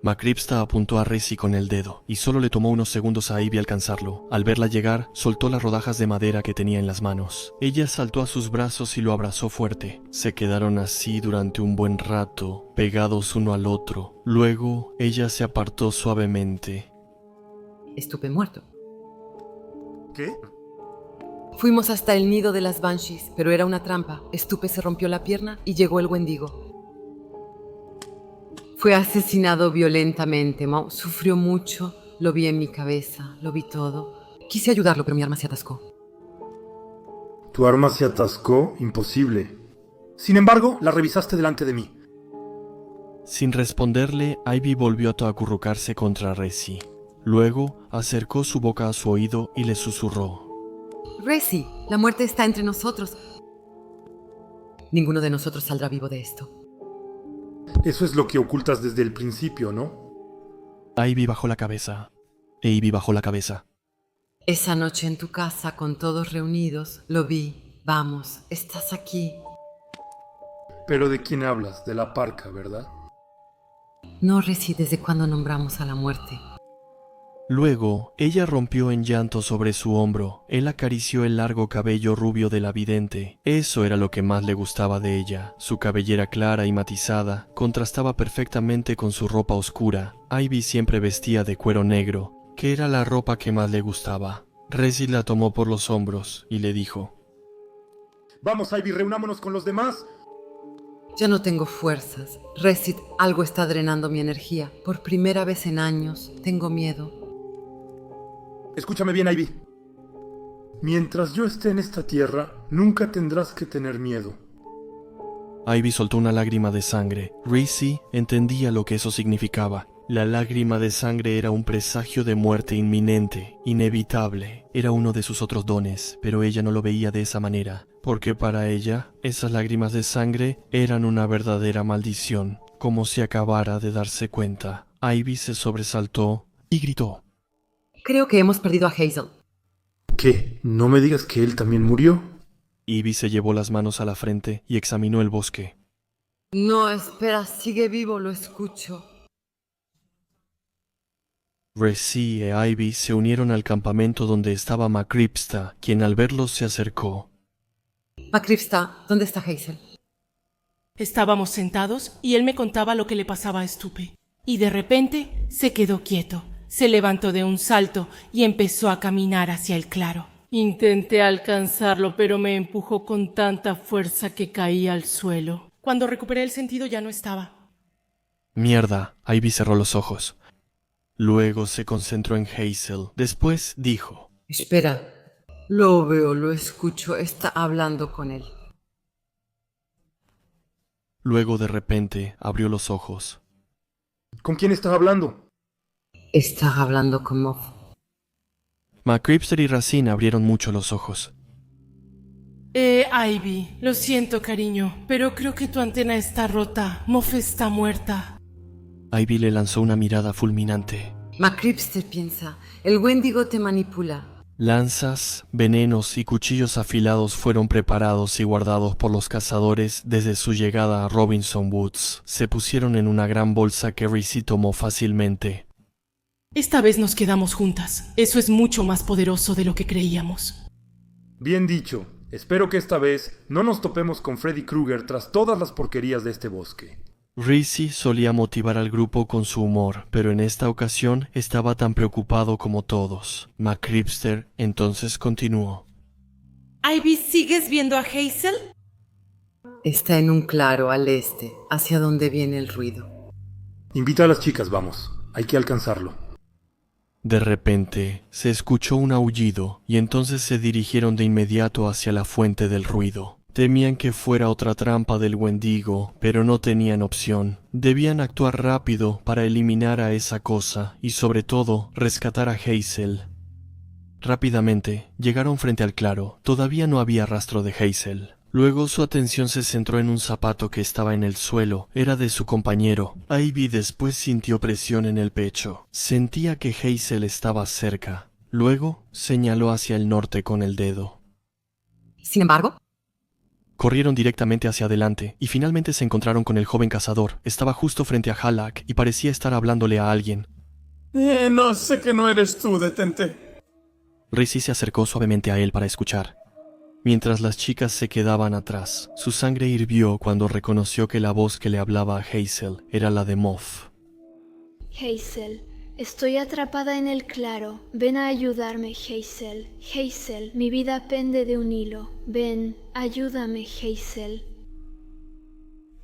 Macripsta apuntó a Resi con el dedo, y solo le tomó unos segundos a Ivy alcanzarlo. Al verla llegar, soltó las rodajas de madera que tenía en las manos. Ella saltó a sus brazos y lo abrazó fuerte. Se quedaron así durante un buen rato, pegados uno al otro. Luego, ella se apartó suavemente. Estupe muerto. ¿Qué? Fuimos hasta el nido de las Banshees, pero era una trampa. Estupe se rompió la pierna y llegó el Wendigo. Fue asesinado violentamente. Mo sufrió mucho. Lo vi en mi cabeza, lo vi todo. Quise ayudarlo, pero mi arma se atascó. ¿Tu arma se atascó? Imposible. Sin embargo, la revisaste delante de mí. Sin responderle, Ivy volvió a acurrucarse contra Resi. Luego, acercó su boca a su oído y le susurró. Resi, la muerte está entre nosotros. Ninguno de nosotros saldrá vivo de esto. Eso es lo que ocultas desde el principio, ¿no? Ivy bajó la cabeza. Ivy bajó la cabeza. Esa noche en tu casa, con todos reunidos, lo vi. Vamos, estás aquí. Pero ¿de quién hablas? De la parca, ¿verdad? No, Resi, ¿desde cuándo nombramos a la muerte? Luego, ella rompió en llanto sobre su hombro. Él acarició el largo cabello rubio de la vidente. Eso era lo que más le gustaba de ella. Su cabellera clara y matizada contrastaba perfectamente con su ropa oscura. Ivy siempre vestía de cuero negro, que era la ropa que más le gustaba. Resi la tomó por los hombros y le dijo: Vamos, Ivy, reunámonos con los demás. Ya no tengo fuerzas. Resi, algo está drenando mi energía. Por primera vez en años, tengo miedo. Escúchame bien, Ivy. Mientras yo esté en esta tierra, nunca tendrás que tener miedo. Ivy soltó una lágrima de sangre. Resi entendía lo que eso significaba. La lágrima de sangre era un presagio de muerte inminente, inevitable. Era uno de sus otros dones, pero ella no lo veía de esa manera, porque para ella, esas lágrimas de sangre eran una verdadera maldición. Como si acabara de darse cuenta, Ivy se sobresaltó y gritó: Creo que hemos perdido a Hazel. ¿Qué? ¿No me digas que él también murió? Ivy se llevó las manos a la frente y examinó el bosque. No, espera, sigue vivo, lo escucho. Resi e Ivy se unieron al campamento donde estaba Macripsta, quien al verlos se acercó. Macripsta, ¿dónde está Hazel? Estábamos sentados y él me contaba lo que le pasaba a Stupe. Y de repente se quedó quieto. Se levantó de un salto y empezó a caminar hacia el claro. Intenté alcanzarlo, pero me empujó con tanta fuerza que caí al suelo. Cuando recuperé el sentido ya no estaba. Mierda, Ivy cerró los ojos. Luego se concentró en Hazel. Después dijo: Espera, lo veo, lo escucho, está hablando con él. Luego de repente abrió los ojos. ¿Con quién estás hablando? Está hablando con Moff. Macripsta y Racine abrieron mucho los ojos. Ivy, lo siento, cariño, pero creo que tu antena está rota. Moff está muerta. Ivy le lanzó una mirada fulminante. Macripsta piensa, el Wendigo te manipula. Lanzas, venenos y cuchillos afilados fueron preparados y guardados por los cazadores desde su llegada a Robinson Woods. Se pusieron en una gran bolsa que Resi tomó fácilmente. Esta vez nos quedamos juntas. Eso es mucho más poderoso de lo que creíamos. Bien dicho. Espero que esta vez no nos topemos con Freddy Krueger tras todas las porquerías de este bosque. Resi solía motivar al grupo con su humor, pero en esta ocasión estaba tan preocupado como todos. Macripsta entonces continuó: Ivy, ¿sigues viendo a Hazel? Está en un claro al este, hacia donde viene el ruido. Invita a las chicas, vamos. Hay que alcanzarlo. De repente, se escuchó un aullido y entonces se dirigieron de inmediato hacia la fuente del ruido. Temían que fuera otra trampa del Wendigo, pero no tenían opción. Debían actuar rápido para eliminar a esa cosa y sobre todo rescatar a Hazel. Rápidamente, llegaron frente al claro. Todavía no había rastro de Hazel. Luego su atención se centró en un zapato que estaba en el suelo. Era de su compañero. Ivy después sintió presión en el pecho. Sentía que Hazel estaba cerca. Luego señaló hacia el norte con el dedo. Sin embargo, Corrieron directamente hacia adelante y finalmente se encontraron con el joven cazador. Estaba justo frente a Halak y parecía estar hablándole a alguien. No, sé que no eres tú, detente. Rizzi se acercó suavemente a él para escuchar. Mientras las chicas se quedaban atrás, su sangre hirvió cuando reconoció que la voz que le hablaba a Hazel era la de Moff. Hazel, estoy atrapada en el claro. Ven a ayudarme, Hazel. Hazel, mi vida pende de un hilo. Ven, ayúdame, Hazel.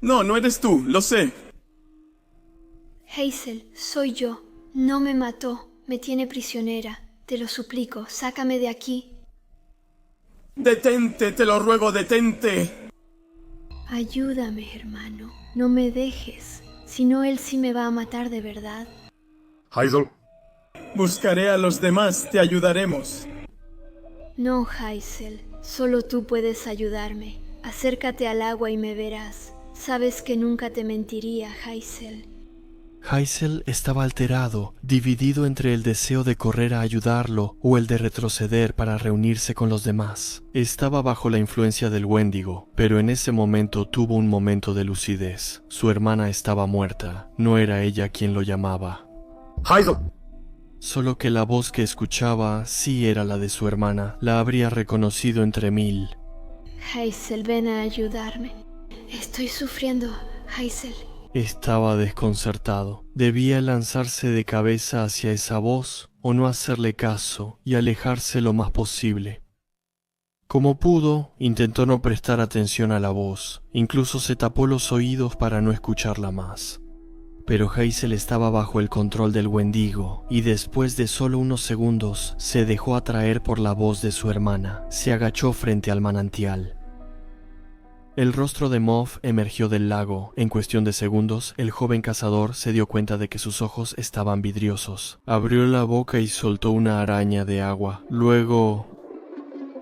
No, no eres tú, lo sé. Hazel, soy yo. No me mató, me tiene prisionera. Te lo suplico, sácame de aquí. Detente, te lo ruego, detente. Ayúdame, hermano. No me dejes. Si no, él sí me va a matar de verdad. Hazel, Buscaré a los demás, te ayudaremos. No, Hazel. Solo tú puedes ayudarme. Acércate al agua y me verás. Sabes que nunca te mentiría, Hazel. Hazel estaba alterado, dividido entre el deseo de correr a ayudarlo o el de retroceder para reunirse con los demás. Estaba bajo la influencia del Wendigo, pero en ese momento tuvo un momento de lucidez. Su hermana estaba muerta, no era ella quien lo llamaba. Hazel. Solo que la voz que escuchaba sí era la de su hermana, la habría reconocido entre mil. Hazel, ven a ayudarme. Estoy sufriendo, Hazel. Estaba desconcertado. Debía lanzarse de cabeza hacia esa voz o no hacerle caso y alejarse lo más posible. Como pudo, intentó no prestar atención a la voz, incluso se tapó los oídos para no escucharla más. Pero Hazel estaba bajo el control del Wendigo y después de solo unos segundos se dejó atraer por la voz de su hermana. Se agachó frente al manantial. El rostro de Moff emergió del lago. En cuestión de segundos, el joven cazador se dio cuenta de que sus ojos estaban vidriosos. Abrió la boca y soltó una araña de agua. Luego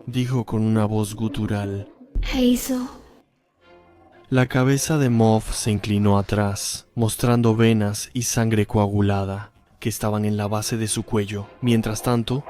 dijo con una voz gutural: Hazel. La cabeza de Moff se inclinó atrás, mostrando venas y sangre coagulada que estaban en la base de su cuello. Mientras tanto,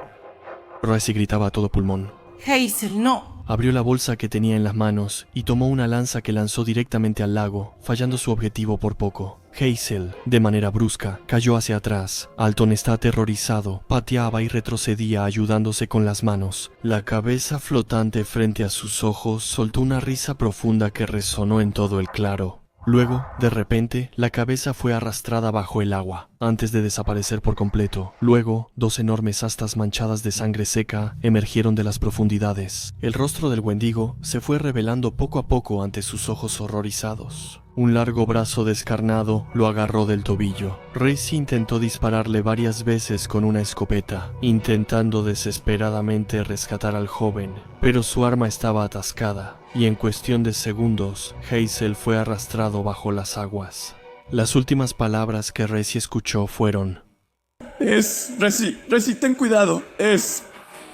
Rizzi gritaba a todo pulmón. Hazel, no. Abrió la bolsa que tenía en las manos y tomó una lanza que lanzó directamente al lago, fallando su objetivo por poco. Hazel, de manera brusca, cayó hacia atrás. Alton está aterrorizado, pateaba y retrocedía ayudándose con las manos. La cabeza flotante frente a sus ojos soltó una risa profunda que resonó en todo el claro. Luego, de repente, la cabeza fue arrastrada bajo el agua, antes de desaparecer por completo. Luego, dos enormes astas manchadas de sangre seca emergieron de las profundidades. El rostro del Wendigo se fue revelando poco a poco ante sus ojos horrorizados. Un largo brazo descarnado lo agarró del tobillo. Rizzi intentó dispararle varias veces con una escopeta, intentando desesperadamente rescatar al joven, pero su arma estaba atascada, y en cuestión de segundos, Hazel fue arrastrado bajo las aguas. Las últimas palabras que Rizzi escuchó fueron: Rizzi, ten cuidado,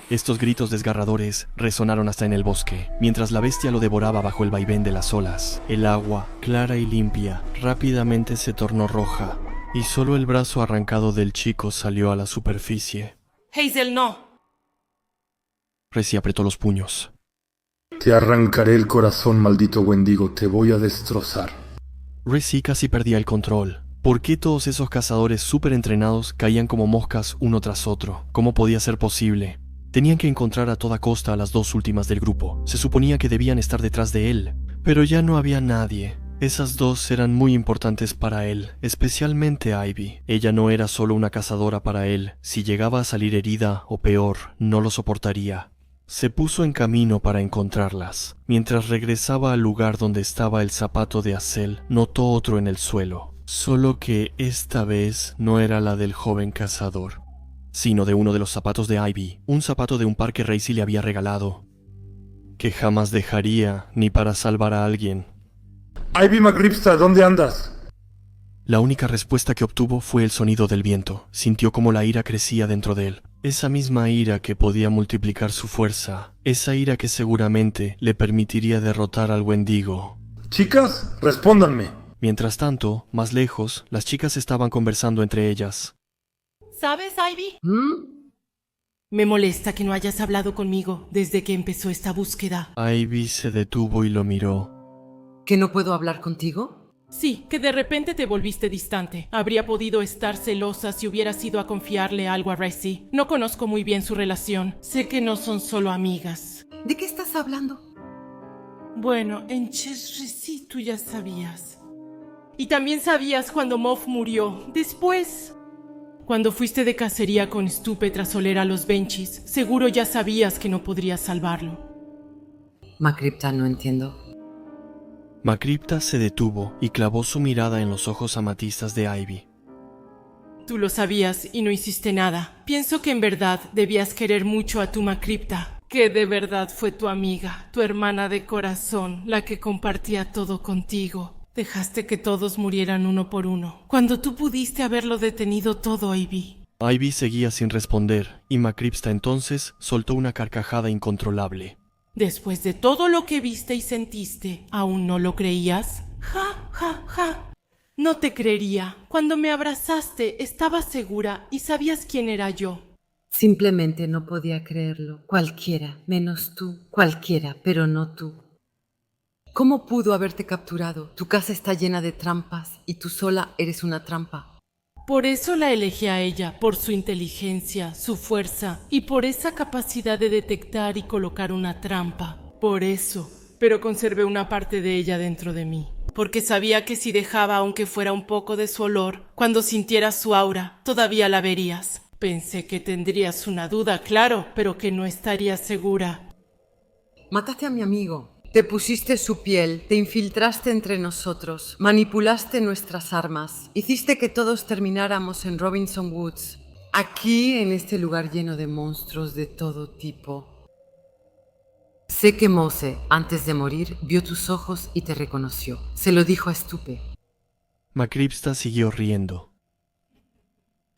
Estos gritos desgarradores resonaron hasta en el bosque, mientras la bestia lo devoraba bajo el vaivén de las olas. El agua, clara y limpia, rápidamente se tornó roja, y solo el brazo arrancado del chico salió a la superficie. Hazel, no. Rizzi apretó los puños. Te arrancaré el corazón, maldito Wendigo, te voy a destrozar. Rizzi casi perdía el control. ¿Por qué todos esos cazadores súper entrenados caían como moscas uno tras otro? ¿Cómo podía ser posible? Tenían que encontrar a toda costa a las dos últimas del grupo. Se suponía que debían estar detrás de él, pero ya no había nadie. Esas dos eran muy importantes para él, especialmente Ivy. Ella no era solo una cazadora para él. Si llegaba a salir herida o peor, no lo soportaría. Se puso en camino para encontrarlas. Mientras regresaba al lugar donde estaba el zapato de Hazel, notó otro en el suelo. Solo que esta vez no era la del joven cazador, sino de uno de los zapatos de Ivy, un zapato de un par que Rizzi le había regalado, que jamás dejaría ni para salvar a alguien. Ivy McRipsta, ¿dónde andas? La única respuesta que obtuvo fue el sonido del viento. Sintió como la ira crecía dentro de él. Esa misma ira que podía multiplicar su fuerza. Esa ira que seguramente le permitiría derrotar al Wendigo. Chicas, respóndanme. Mientras tanto, más lejos, las chicas estaban conversando entre ellas. ¿Sabes, Ivy? Me molesta que no hayas hablado conmigo desde que empezó esta búsqueda. Ivy se detuvo y lo miró. ¿Que no puedo hablar contigo? Sí, que de repente te volviste distante. Habría podido estar celosa si hubieras ido a confiarle algo a Racy. No conozco muy bien su relación. Sé que no son solo amigas. ¿De qué estás hablando? Bueno, en Cheshire tú ya sabías. Y también sabías cuando Moff murió. Después, cuando fuiste de cacería con Stupe tras oler a los Banshees, seguro ya sabías que no podrías salvarlo. Macripta, no entiendo. Macripta se detuvo y clavó su mirada en los ojos amatistas de Ivy. Tú lo sabías y no hiciste nada. Pienso que en verdad debías querer mucho a tu Macripta, que de verdad fue tu amiga, tu hermana de corazón, la que compartía todo contigo. Dejaste que todos murieran uno por uno, cuando tú pudiste haberlo detenido todo, Ivy. Ivy seguía sin responder, y Macripta entonces soltó una carcajada incontrolable. Después de todo lo que viste y sentiste, ¿aún no lo creías? Ja, ja, ja. No te creería. Cuando me abrazaste, estabas segura y sabías quién era yo. Simplemente no podía creerlo. Cualquiera, menos tú. Cualquiera, pero no tú. ¿Cómo pudo haberte capturado? Tu casa está llena de trampas y tú sola eres una trampa. Por eso la elegí a ella, por su inteligencia, su fuerza y por esa capacidad de detectar y colocar una trampa. Por eso. Pero conservé una parte de ella dentro de mí. Porque sabía que si dejaba aunque fuera un poco de su olor, cuando sintieras su aura, todavía la verías. Pensé que tendrías una duda, claro, pero que no estarías segura. Mataste a mi amigo. Te pusiste su piel, te infiltraste entre nosotros, manipulaste nuestras armas, hiciste que todos termináramos en Robinson Woods, aquí en este lugar lleno de monstruos de todo tipo. Sé que Mose, antes de morir, vio tus ojos y te reconoció. Se lo dijo a Stupe. Macripta siguió riendo.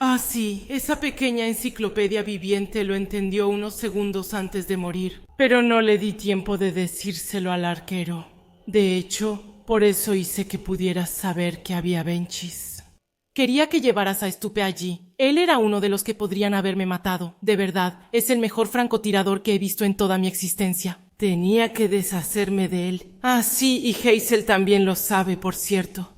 Ah, sí, esa pequeña enciclopedia viviente lo entendió unos segundos antes de morir, pero no le di tiempo de decírselo al arquero. De hecho, por eso hice que pudieras saber que había Banshees. Quería que llevaras a Stupe allí. Él era uno de los que podrían haberme matado. De verdad, es el mejor francotirador que he visto en toda mi existencia. Tenía que deshacerme de él. Ah, sí, y Hazel también lo sabe, por cierto.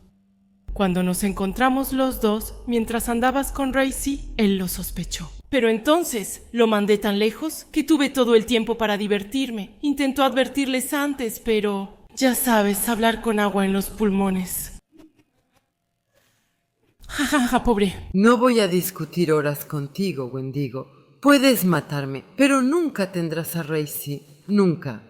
Cuando nos encontramos los dos, mientras andabas con Racy, él lo sospechó. Pero entonces lo mandé tan lejos que tuve todo el tiempo para divertirme. Intentó advertirles antes, pero ya sabes, hablar con agua en los pulmones. Ja, ja, ja, pobre. No voy a discutir horas contigo, Wendigo. Puedes matarme, pero nunca tendrás a Racy. Nunca.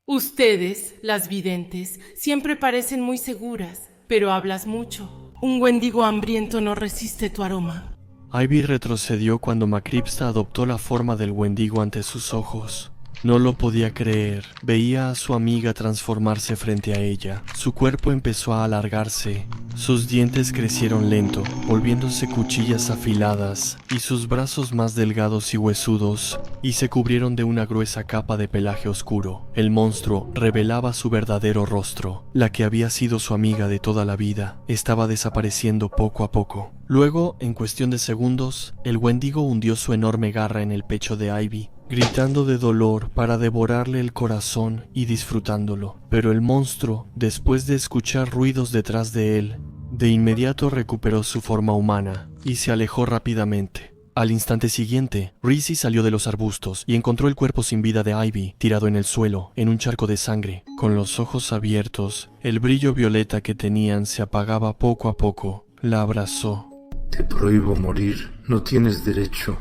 Ustedes, las videntes, siempre parecen muy seguras. Pero hablas mucho. Un Wendigo hambriento no resiste tu aroma. Ivy retrocedió cuando Macripta adoptó la forma del Wendigo ante sus ojos. No lo podía creer. Veía a su amiga transformarse frente a ella. Su cuerpo empezó a alargarse. Sus dientes crecieron lento, volviéndose cuchillas afiladas, y sus brazos más delgados y huesudos, y se cubrieron de una gruesa capa de pelaje oscuro. El monstruo revelaba su verdadero rostro. La que había sido su amiga de toda la vida estaba desapareciendo poco a poco. Luego, en cuestión de segundos, el Wendigo hundió su enorme garra en el pecho de Ivy, gritando de dolor para devorarle el corazón y disfrutándolo. Pero el monstruo, después de escuchar ruidos detrás de él, de inmediato recuperó su forma humana y se alejó rápidamente. Al instante siguiente, Racy salió de los arbustos y encontró el cuerpo sin vida de Ivy, tirado en el suelo, en un charco de sangre. Con los ojos abiertos, el brillo violeta que tenían se apagaba poco a poco. La abrazó. Te prohíbo morir. No tienes derecho.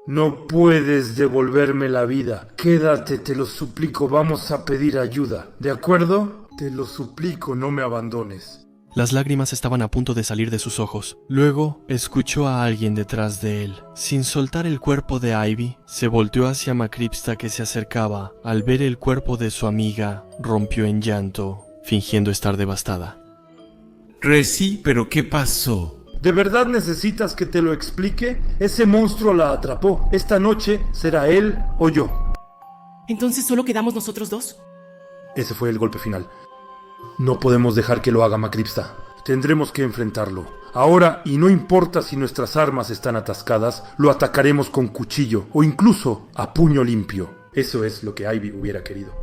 No puedes devolverme la vida. Quédate, te lo suplico. Vamos a pedir ayuda. ¿De acuerdo? Te lo suplico, no me abandones. Las lágrimas estaban a punto de salir de sus ojos. Luego, escuchó a alguien detrás de él. Sin soltar el cuerpo de Ivy, se volteó hacia Macripta que se acercaba. Al ver el cuerpo de su amiga, rompió en llanto, fingiendo estar devastada. Racy, ¿pero qué pasó? ¿De verdad necesitas que te lo explique? Ese monstruo la atrapó. Esta noche será él o yo. ¿Entonces solo quedamos nosotros dos? Ese fue el golpe final. No podemos dejar que lo haga Macripta. Tendremos que enfrentarlo. Ahora, y no importa si nuestras armas están atascadas, lo atacaremos con cuchillo o incluso a puño limpio. Eso es lo que Ivy hubiera querido.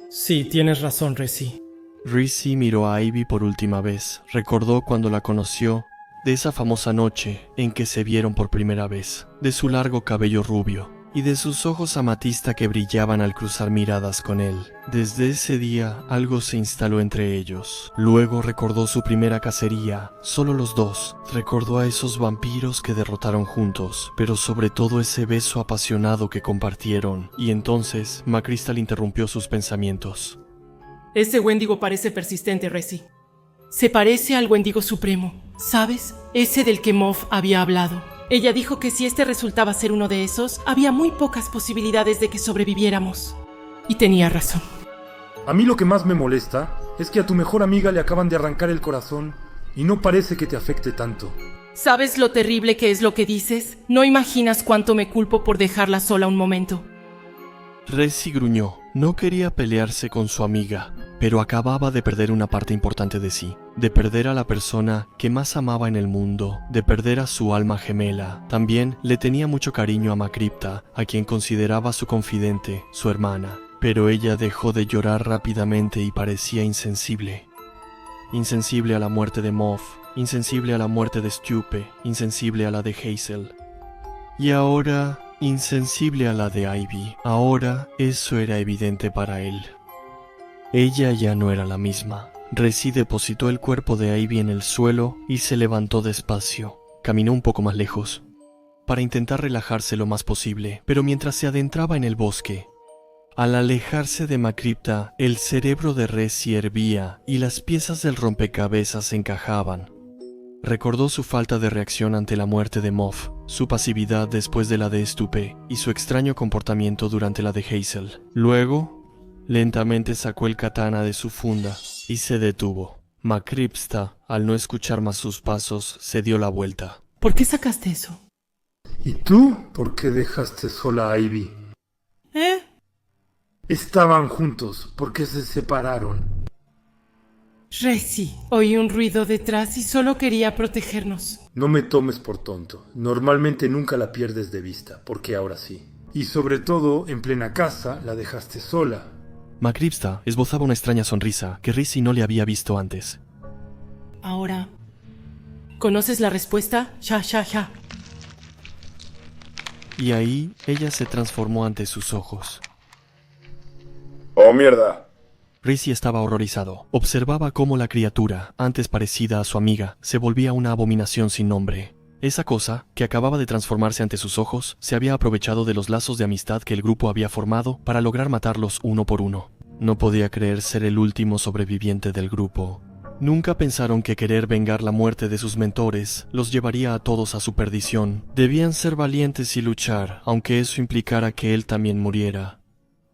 Sí, tienes razón, Resi. Rizzy miró a Ivy por última vez. Recordó cuando la conoció, de esa famosa noche en que se vieron por primera vez, de su largo cabello rubio y de sus ojos amatista que brillaban al cruzar miradas con él. Desde ese día algo se instaló entre ellos. Luego recordó su primera cacería, solo los dos. Recordó a esos vampiros que derrotaron juntos, pero sobre todo ese beso apasionado que compartieron. Y entonces McChrystal interrumpió sus pensamientos. Ese Wendigo parece persistente, Resi. Se parece al Wendigo Supremo, ¿sabes? Ese del que Moff había hablado. Ella dijo que si este resultaba ser uno de esos, había muy pocas posibilidades de que sobreviviéramos. Y tenía razón. A mí lo que más me molesta es que a tu mejor amiga le acaban de arrancar el corazón y no parece que te afecte tanto. ¿Sabes lo terrible que es lo que dices? No imaginas cuánto me culpo por dejarla sola un momento. Rizzy gruñó. No quería pelearse con su amiga, pero acababa de perder una parte importante de sí, de perder a la persona que más amaba en el mundo, de perder a su alma gemela. También le tenía mucho cariño a Macripta, a quien consideraba su confidente, su hermana, pero ella dejó de llorar rápidamente y parecía insensible. Insensible a la muerte de Moff, insensible a la muerte de Stupe, insensible a la de Hazel. Y ahora, insensible a la de Ivy. Ahora eso era evidente para él. Ella ya no era la misma. Rizzy depositó el cuerpo de Ivy en el suelo y se levantó despacio. Caminó un poco más lejos, para intentar relajarse lo más posible, pero mientras se adentraba en el bosque, al alejarse de Macripta, el cerebro de Rizzy hervía y las piezas del rompecabezas se encajaban. Recordó su falta de reacción ante la muerte de Moff, su pasividad después de la de Stupe y su extraño comportamiento durante la de Hazel. Luego, lentamente sacó el katana de su funda y se detuvo. Macripta, al no escuchar más sus pasos, se dio la vuelta. ¿Por qué sacaste eso? ¿Y tú? ¿Por qué dejaste sola a Ivy? Estaban juntos. ¿Por qué se separaron? Rizzy, oí un ruido detrás y solo quería protegernos. No me tomes por tonto. Normalmente nunca la pierdes de vista, porque ahora sí. Y sobre todo, en plena casa, la dejaste sola. Macripta esbozaba una extraña sonrisa que Rizzy no le había visto antes. Ahora, ¿conoces la respuesta? Ya. Y ahí ella se transformó ante sus ojos. ¡Oh, mierda! Rizzy estaba horrorizado. Observaba cómo la criatura, antes parecida a su amiga, se volvía una abominación sin nombre. Esa cosa, que acababa de transformarse ante sus ojos, se había aprovechado de los lazos de amistad que el grupo había formado para lograr matarlos uno por uno. No podía creer ser el último sobreviviente del grupo. Nunca pensaron que querer vengar la muerte de sus mentores los llevaría a todos a su perdición. Debían ser valientes y luchar, aunque eso implicara que él también muriera.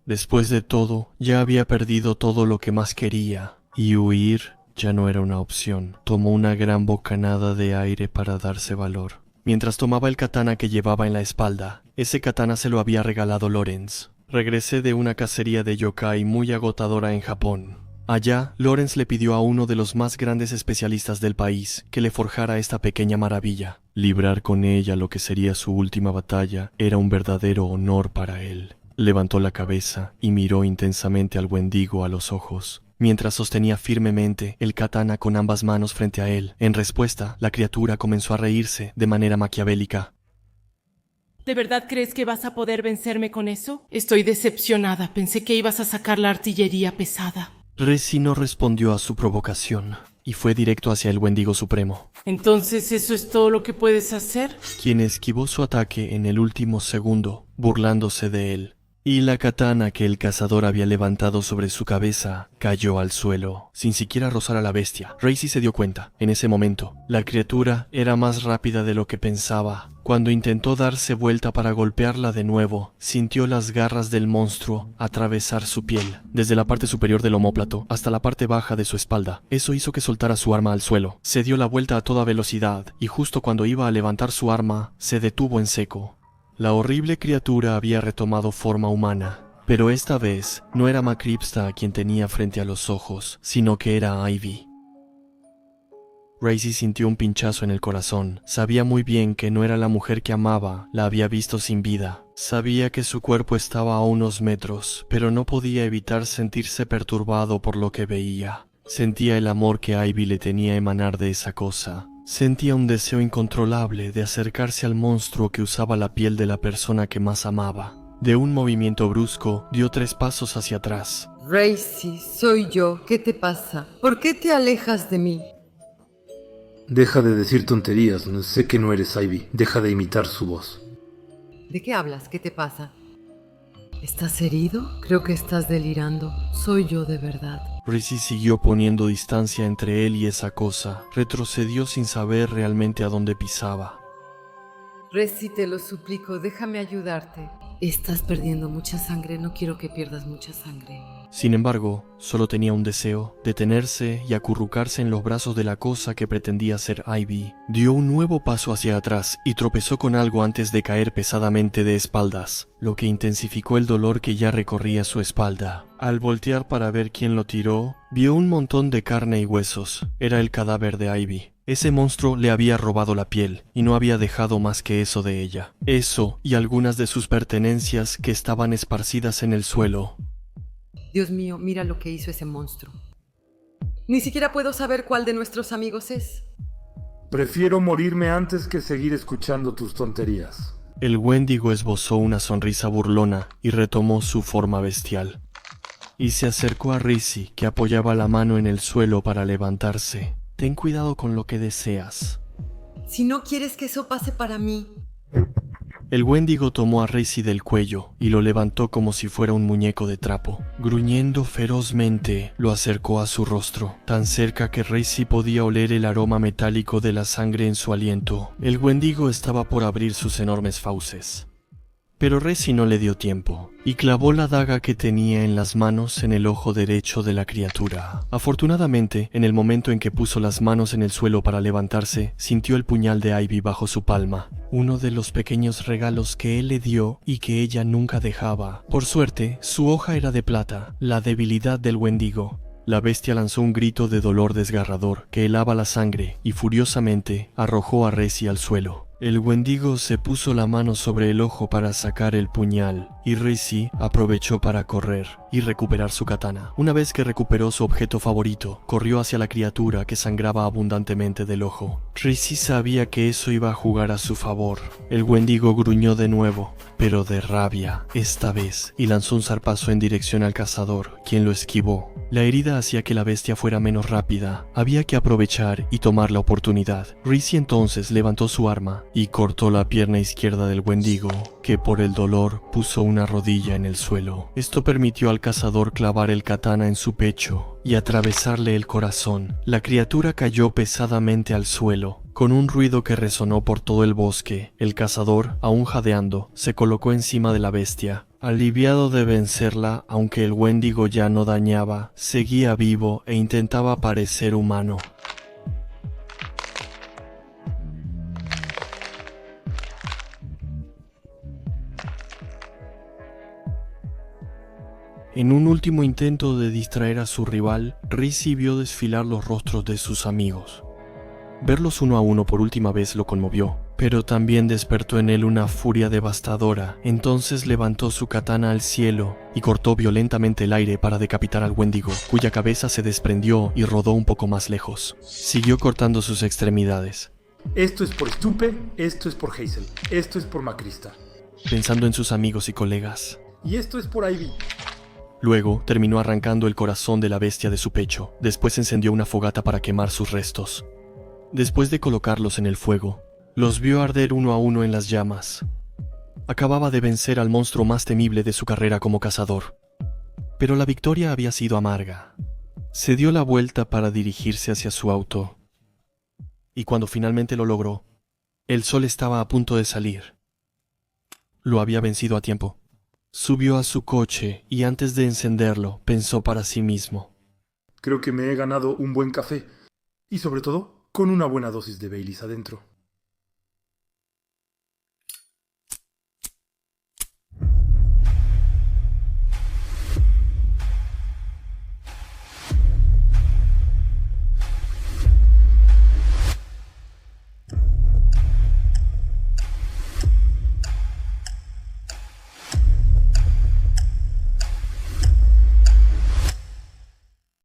Después de todo, ya había perdido todo lo que más quería, y huir ya no era una opción. Tomó una gran bocanada de aire para darse valor. Mientras tomaba el katana que llevaba en la espalda, ese katana se lo había regalado Lawrence. Regresé de una cacería de yokai muy agotadora en Japón. Allá, Lawrence le pidió a uno de los más grandes especialistas del país que le forjara esta pequeña maravilla. Librar con ella lo que sería su última batalla era un verdadero honor para él. Levantó la cabeza y miró intensamente al Wendigo a los ojos, mientras sostenía firmemente el katana con ambas manos frente a él. En respuesta, la criatura comenzó a reírse de manera maquiavélica. ¿De verdad crees que vas a poder vencerme con eso? Estoy decepcionada. Pensé que ibas a sacar la artillería pesada. Rizzy no respondió a su provocación y fue directo hacia el Wendigo Supremo. ¿Entonces eso es todo lo que puedes hacer? Quien esquivó su ataque en el último segundo, burlándose de él. Y la katana que el cazador había levantado sobre su cabeza cayó al suelo, sin siquiera rozar a la bestia. Rizzy se dio cuenta, en ese momento, la criatura era más rápida de lo que pensaba. Cuando intentó darse vuelta para golpearla de nuevo, sintió las garras del monstruo atravesar su piel, desde la parte superior del omóplato hasta la parte baja de su espalda. Eso hizo que soltara su arma al suelo. Se dio la vuelta a toda velocidad, y justo cuando iba a levantar su arma, se detuvo en seco. La horrible criatura había retomado forma humana, pero esta vez no era Macripta a quien tenía frente a los ojos, sino que era Ivy. Racy sintió un pinchazo en el corazón. Sabía muy bien que no era la mujer que amaba, la había visto sin vida. Sabía que su cuerpo estaba a unos metros, pero no podía evitar sentirse perturbado por lo que veía. Sentía el amor que Ivy le tenía emanar de esa cosa. Sentía un deseo incontrolable de acercarse al monstruo que usaba la piel de la persona que más amaba. De un movimiento brusco, dio 3 pasos hacia atrás. Racy, soy yo. ¿Qué te pasa? ¿Por qué te alejas de mí? Deja de decir tonterías, sé que no eres Ivy. Deja de imitar su voz. ¿De qué hablas? ¿Qué te pasa? ¿Estás herido? Creo que estás delirando. Soy yo de verdad. Racy siguió poniendo distancia entre él y esa cosa. Retrocedió sin saber realmente a dónde pisaba. Racy, te lo suplico, déjame ayudarte. Estás perdiendo mucha sangre, no quiero que pierdas mucha sangre. Sin embargo, solo tenía un deseo: detenerse y acurrucarse en los brazos de la cosa que pretendía ser Ivy. Dio un nuevo paso hacia atrás y tropezó con algo antes de caer pesadamente de espaldas, lo que intensificó el dolor que ya recorría su espalda. Al voltear para ver quién lo tiró, vio un montón de carne y huesos. Era el cadáver de Ivy. Ese monstruo le había robado la piel y no había dejado más que eso de ella. Eso y algunas de sus pertenencias que estaban esparcidas en el suelo. Dios mío, mira lo que hizo ese monstruo. Ni siquiera puedo saber cuál de nuestros amigos es. Prefiero morirme antes que seguir escuchando tus tonterías. El Wendigo esbozó una sonrisa burlona y retomó su forma bestial. Y se acercó a Racy, que apoyaba la mano en el suelo para levantarse. Ten cuidado con lo que deseas. Si no quieres que eso pase para mí. El Wendigo tomó a Racy del cuello y lo levantó como si fuera un muñeco de trapo. Gruñendo ferozmente, lo acercó a su rostro, tan cerca que Racy podía oler el aroma metálico de la sangre en su aliento. El Wendigo estaba por abrir sus enormes fauces. Pero Racy no le dio tiempo, y clavó la daga que tenía en las manos en el ojo derecho de la criatura. Afortunadamente, en el momento en que puso las manos en el suelo para levantarse, sintió el puñal de Ivy bajo su palma, uno de los pequeños regalos que él le dio y que ella nunca dejaba. Por suerte, su hoja era de plata, la debilidad del Wendigo. La bestia lanzó un grito de dolor desgarrador que helaba la sangre y furiosamente arrojó a Racy al suelo. El Wendigo se puso la mano sobre el ojo para sacar el puñal, y Racy aprovechó para correr y recuperar su katana. Una vez que recuperó su objeto favorito, corrió hacia la criatura que sangraba abundantemente del ojo. Racy sabía que eso iba a jugar a su favor. El Wendigo gruñó de nuevo, pero de rabia esta vez, y lanzó un zarpazo en dirección al cazador, quien lo esquivó. La herida hacía que la bestia fuera menos rápida. Había que aprovechar y tomar la oportunidad. Racy entonces levantó su arma y cortó la pierna izquierda del Wendigo, que por el dolor puso una rodilla en el suelo. Esto permitió al cazador clavar el katana en su pecho y atravesarle el corazón. La criatura cayó pesadamente al suelo. Con un ruido que resonó por todo el bosque, el cazador, aún jadeando, se colocó encima de la bestia. Aliviado de vencerla, aunque el Wendigo ya no dañaba, seguía vivo e intentaba parecer humano. En un último intento de distraer a su rival, Racy vio desfilar los rostros de sus amigos. Verlos uno a uno por última vez lo conmovió, pero también despertó en él una furia devastadora. Entonces levantó su katana al cielo y cortó violentamente el aire para decapitar al Wendigo, cuya cabeza se desprendió y rodó un poco más lejos. Siguió cortando sus extremidades. Esto es por Stupe, esto es por Hazel, esto es por Macrista. Pensando en sus amigos y colegas. Y esto es por Ivy. Luego terminó arrancando el corazón de la bestia de su pecho. Después encendió una fogata para quemar sus restos. Después de colocarlos en el fuego, los vio arder uno a uno en las llamas. Acababa de vencer al monstruo más temible de su carrera como cazador. Pero la victoria había sido amarga. Se dio la vuelta para dirigirse hacia su auto. Y cuando finalmente lo logró, el sol estaba a punto de salir. Lo había vencido a tiempo. Subió a su coche y antes de encenderlo, pensó para sí mismo. Creo que me he ganado un buen café. Y sobre todo, con una buena dosis de Baileys adentro.